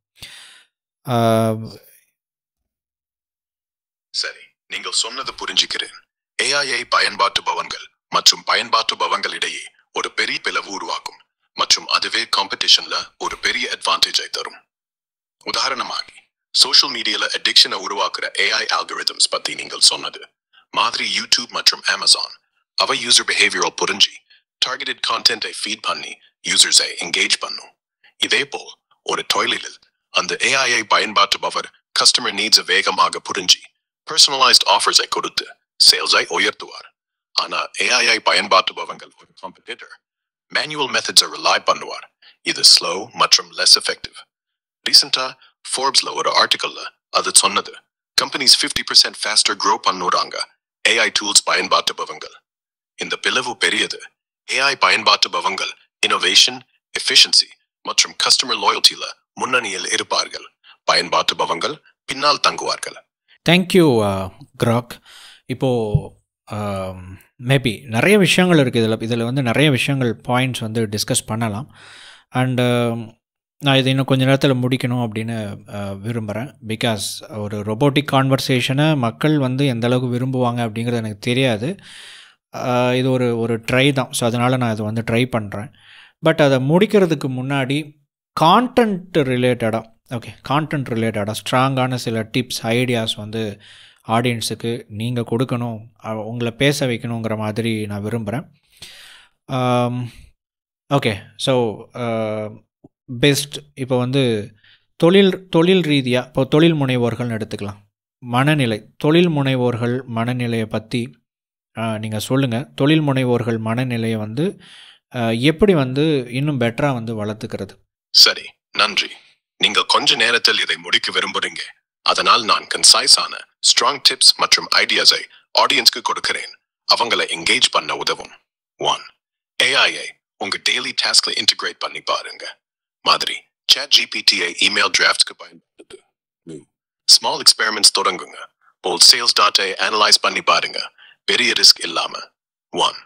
சரி, நீங்கள் சொன்னது புரிஞ்சுக்கிறேன். ஏஐயை பயன்பாட்டுபவங்கள் மற்றும் பயன்பாட்டுபவங்களிடையே ஒரு பெரிய பிளவு உருவாக்கும் மற்றும் அதுவே காம்படிஷன்ல ஒரு பெரிய அட்வான்டேஜை தரும். உதாரணமாக, சோஷியல் மீடியால அடிக்ஷனை உருவாக்குற ஏஐ ஆல்கரிதம்ஸ் பத்தி நீங்கள் சொன்னது மாதிரி யூடியூப் மற்றும் அமேசான் அவை யூசர் பிஹேவியரல் புரிஞ்சு டார்கெட்டட் கான்டென்ட்டை ஃபீட் பண்ணி யூசர்ஸை என்கேஜ் பண்ணும். இதேபோல் ஒரு தொழிலில் அந்த ஏஐயை பயன்பாட்டுபவர் கஸ்டமர் நீட்ஸை வேகமாக புரிஞ்சு பர்சனலைஸ்ட் ஆஃபர்ஸை கொடுத்து சேல்ஸை உயர்த்துவார். ஆனா ஏஐஐ பயன்பாட்டுபவங்கள் ஒரு காம்படிட்டர் மேனுவல் மெத்தட்ஸை ரிலை பண்ணுவார். இது ஸ்லோ மற்றும் லெஸ் எஃபெக்டிவ். ரீசெண்டா ஃபோர்ப்ஸ்ல ஒரு ஆர்டிக்கல்ல அது சொன்னது, கம்பெனிஸ் 50% faster grow பண்ணுறாங்க ஏஐ டூல்ஸ் பயன்பாட்டுபவங்கள். இந்த பிளவு பெரியது. ஏஐ பயன்பாட்டுபவங்கள் இன்னோவேஷன், எஃபிஷியன்சி மற்றும் கஸ்டமர் லாயல்ட்டில முன்னணியில் இருப்பார்கள். பயன்பாட்டுபவங்கள் பின்னால் தங்குவார்கள். Thank you Grok. இப்போது மேபி நிறைய விஷயங்கள் இருக்குது இதில் வந்து நிறைய விஷயங்கள் பாயிண்ட்ஸ் வந்து டிஸ்கஸ் பண்ணலாம். அண்டு நான் இதை இன்னும் கொஞ்சம் நேரத்தில் முடிக்கணும் அப்படின்னு விரும்புகிறேன். பிகாஸ் ஒரு ரொபோட்டிக் கான்வர்சேஷனை மக்கள் வந்து எந்த அளவுக்கு விரும்புவாங்க அப்படிங்கிறது எனக்கு தெரியாது. இது ஒரு ட்ரை தான். ஸோ அதனால் நான் இதை வந்து ட்ரை பண்ணுறேன். பட் அதை முடிக்கிறதுக்கு முன்னாடி கான்டென்ட் ரிலேட்டடாக ஸ்ட்ராங்கான சில டிப்ஸ், ஐடியாஸ் வந்து ஆடியன்ஸுக்கு நீங்கள் கொடுக்கணும், உங்களை பேச வைக்கணுங்கிற மாதிரி நான் விரும்புகிறேன். ஓகே, ஸோ பெஸ்ட் இப்போ வந்து தொழில் ரீதியாக இப்போ தொழில் முனைவோர்கள்னு எடுத்துக்கலாம். தொழில் முனைவோர்கள் மனநிலையை பற்றி நீங்கள் சொல்லுங்கள். தொழில் முனைவோர்கள் மனநிலையை வந்து எப்படி வந்து இன்னும் பெட்டராக வந்து வளர்த்துக்கிறது? சரி, நன்றி. நீங்கள் கொஞ்ச நேரத்தில் இதை முடிக்க விரும்புறீங்க. அதனால் நான் கன்சைஸான ஸ்ட்ராங் டிப்ஸ் மற்றும் ஐடியாஸை ஆடியன்ஸ்க்கு கொடுக்கிறேன். அவங்களை என்கேஜ் பண்ண உதவும். 1. ஏஐயை உங்க டெய்லி டாஸ்க்ல இன்டிகிரேட் பண்ணி பாருங்க. மாதிரி ChatGPT-ஐ இமெயில் டிராஃப்ட்ஸ்க்கு பயன்படுத்துது. ஸ்மால் எக்ஸ்பெரிமெண்ட்ஸ் தொடங்குங்க. போல் சேல்ஸ் டாட்டாவை அனலைஸ் பண்ணி பாருங்க. பெரிய ரிஸ்க் இல்லாம. 1.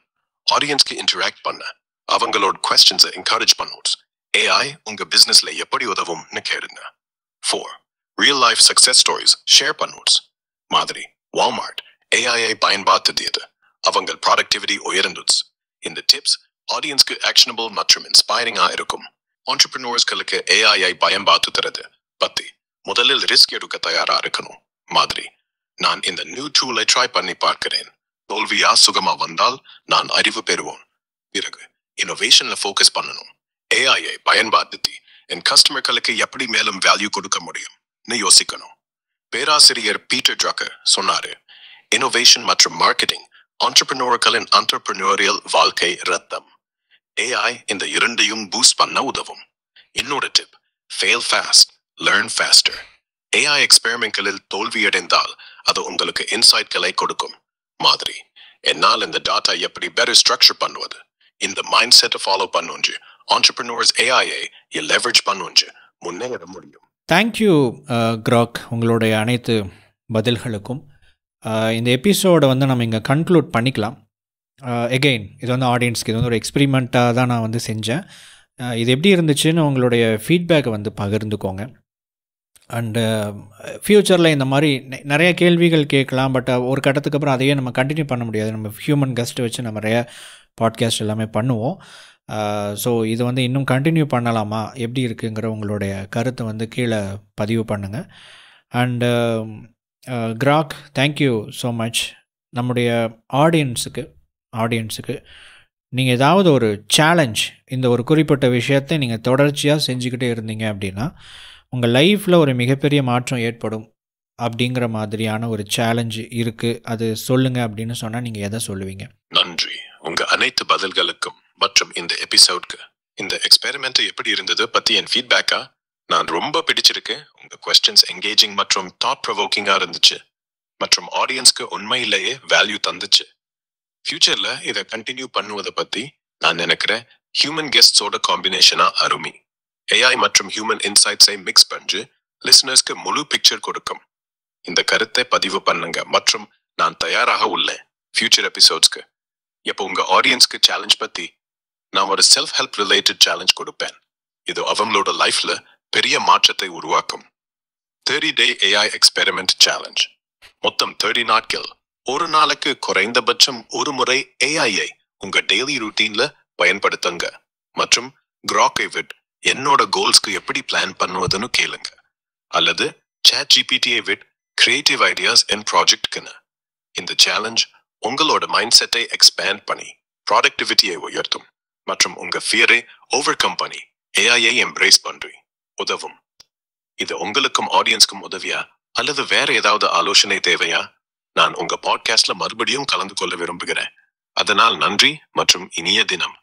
ஆடியன்ஸ்க்கு இன்டராக்ட் பண்ண. அவங்களோட கொஸ்டின்ஸை என்கரேஜ் பண்ணுவோம். AI உங்க பிசினஸ்ல எப்படி உதவும்னு கேளுங்க. 4. Real life success stories share பண்ணுவோம். மாதிரி வால்மார்ட் AI-ஐ பயன்படுத்தியது. அவங்கள் ப்ராடக்டிவிட்டி உயர்ந்துச்சு. இந்த டிப்ஸ் ஆடியன்ஸ்க்கு ஆக்ஷனபிள் மற்றும் இன்ஸ்பைரிங்கா இருக்கும். ஆண்டர்பிரினர்ஸ்களுக்கு AI-ஐ பயன்படுத்துறது பத்தி முதலில் ரிஸ்க் எடுக்க தயாரா இருக்கணும். மாதிரி நான் இந்த நியூ டூலை ட்ரை பண்ணி பார்க்கிறேன். தோல்வியா சுகமா வந்தால் நான் அறிவு பெறுவோம். பிறகு இன்னோவேஷன்ல ஃபோக்கஸ் பண்ணணும். AI-ஐ பயன்படுத்தி என் கஸ்டமர்களுக்கு எப்படி மேலும் வேல்யூ கொடுக்க முடியும்னு யோசிக்கணும். பேராசிரியர் பீட்டர் ட்ரக்கர் சொன்னாரு, இன்னோவேஷன் மற்றும் மார்க்கெட்டிங் ஆண்டர்பிரினர்களின் ஆண்டர்பிரினோரியல் வாழ்க்கை ரத்தம். AI இந்த இரண்டையும் பூஸ்ட் பண்ண உதவும். இன்னொரு tip, fail fast, learn faster. AI எக்ஸ்பெரிமெண்ட்களில் தோல்வியடைந்தால் அது உங்களுக்கு இன்சைட்களை கொடுக்கும். மாதிரி என்னால் இந்த டாட்டா எப்படி பெட்டர் ஸ்ட்ரக்சர் பண்ணுவது, இந்த மைண்ட் செட்டை ஃபாலோ பண்ணுஞ்சு entrepreneurs AI-ஐ லெவரேஜ் பண்ணுஞ்சு முன்னேற முடியும். தேங்க்யூ கிராக், உங்களுடைய அனைத்து பதில்களுக்கும். இந்த எபிசோடை வந்து நம்ம இங்கே கன்க்ளூட் பண்ணிக்கலாம். எகெயின் இது வந்து ஆடியன்ஸ்க்கு இது வந்து ஒரு எக்ஸ்பெரிமெண்ட்டாக தான் நான் வந்து செஞ்சேன். இது எப்படி இருந்துச்சுன்னு உங்களுடைய ஃபீட்பேக்கை வந்து பகிர்ந்துக்கோங்க. அண்டு ஃப்யூச்சரில் இந்த மாதிரி நிறைய கேள்விகள் கேட்கலாம். பட் ஒரு கட்டத்துக்கு அப்புறம் அதையே நம்ம கண்டினியூ பண்ண முடியாது. நம்ம ஹியூமன் கெஸ்ட்டை வச்சு நம்ம நிறைய பாட்காஸ்ட் எல்லாமே பண்ணுவோம். ஸோ இது வந்து இன்னும் கண்டினியூ பண்ணலாமா, எப்படி இருக்குங்கிற உங்களுடைய கருத்தை வந்து கீழே பதிவு பண்ணுங்கள். And crack, thank you so much. நம்முடைய ஆடியன்ஸுக்கு நீங்கள் ஏதாவது ஒரு சேலஞ்ச், இந்த ஒரு குறிப்பிட்ட விஷயத்தை நீங்கள் தொடர்ச்சியாக செஞ்சுக்கிட்டே இருந்தீங்க அப்படின்னா உங்கள் லைஃப்பில் ஒரு மிகப்பெரிய மாற்றம் ஏற்படும் அப்படிங்கிற மாதிரியான ஒரு சேலஞ்சு இருக்குது, அது சொல்லுங்கள் அப்படின்னு சொன்னால் நீங்கள் எதை சொல்லுவீங்க? நன்றி உங்கள் அனைத்து பதில்களுக்கும் மற்றும் இந்த எபிசோட்க்கு. இந்த எக்ஸ்பெரிமெண்ட் எப்படி இருந்தது பற்றி என் ஃபீட்பேக்கா நான் ரொம்ப பிடிச்சிருக்கு. உங்கள் கொஸ்டின்ஸ் என்கேஜிங் மற்றும் தாட் ப்ரொவோக்கிங்காக இருந்துச்சு மற்றும் ஆடியன்ஸ்க்கு உண்மையிலேயே வேல்யூ தந்துச்சு. ஃபியூச்சரில் இதை கண்டினியூ பண்ணுவதை பற்றி நான் நினைக்கிறேன். ஹியூமன் கெஸ்ட்ஸோட காம்பினேஷனா அருமை. AI மற்றும் ஹியூமன் இன்சைட்ஸை மிக்ஸ் பண்ணி லிசனர்ஸ்க்கு முழு பிக்சர் கொடுக்கும். இந்த கருத்தை பதிவு பண்ணுங்க மற்றும் நான் தயாராக உள்ளேன் ஃபியூச்சர் எபிசோட்ஸ்க்கு. இப்போ உங்கள் ஆடியன்ஸ்க்கு சேலஞ்ச் பற்றி நான் ஒரு செல்ஃப் ஹெல்ப் ரிலேட்டட் சேலஞ்ச் கொடுப்பேன். இது அவங்களோட லைஃப்ல பெரிய மாற்றத்தை உருவாக்கும். 30-day AI experiment challenge. மொத்தம் 30 நாட்கள். ஒரு நாளுக்கு குறைந்தபட்சம் ஒரு முறை AI-ஐ உங்க டெய்லி ரூட்டீன்ல பயன்படுத்துங்க மற்றும் கிராக்கை விட் என்னோட கோல்ஸ்க்கு எப்படி பிளான் பண்ணுவதுன்னு கேளுங்க. அல்லது ChatGPT-ஐ விட் கிரியேட்டிவ் ஐடியாஸ் அண்ட் ப்ராஜெக்ட்க்குன்னு. இந்த சேலஞ்ச் உங்களோட மைண்ட் செட்டை எக்ஸ்பேண்ட் பண்ணி ப்ராடக்டிவிட்டியை உயர்த்தும் மற்றும் உங்க ஃபியரை ஓவர் கம் பண்ணி AI-ஐ எம்ப்ரேஸ் பண்ணி உதவும். இது உங்களுக்கும் ஆடியன்ஸ்க்கும் உதவியா அல்லது வேற ஏதாவது ஆலோசனை தேவையா? நான் உங்க பாட்காஸ்ட்ல மறுபடியும் கலந்து கொள்ள விரும்புகிறேன். அதனால் நன்றி மற்றும் இனிய தினம்.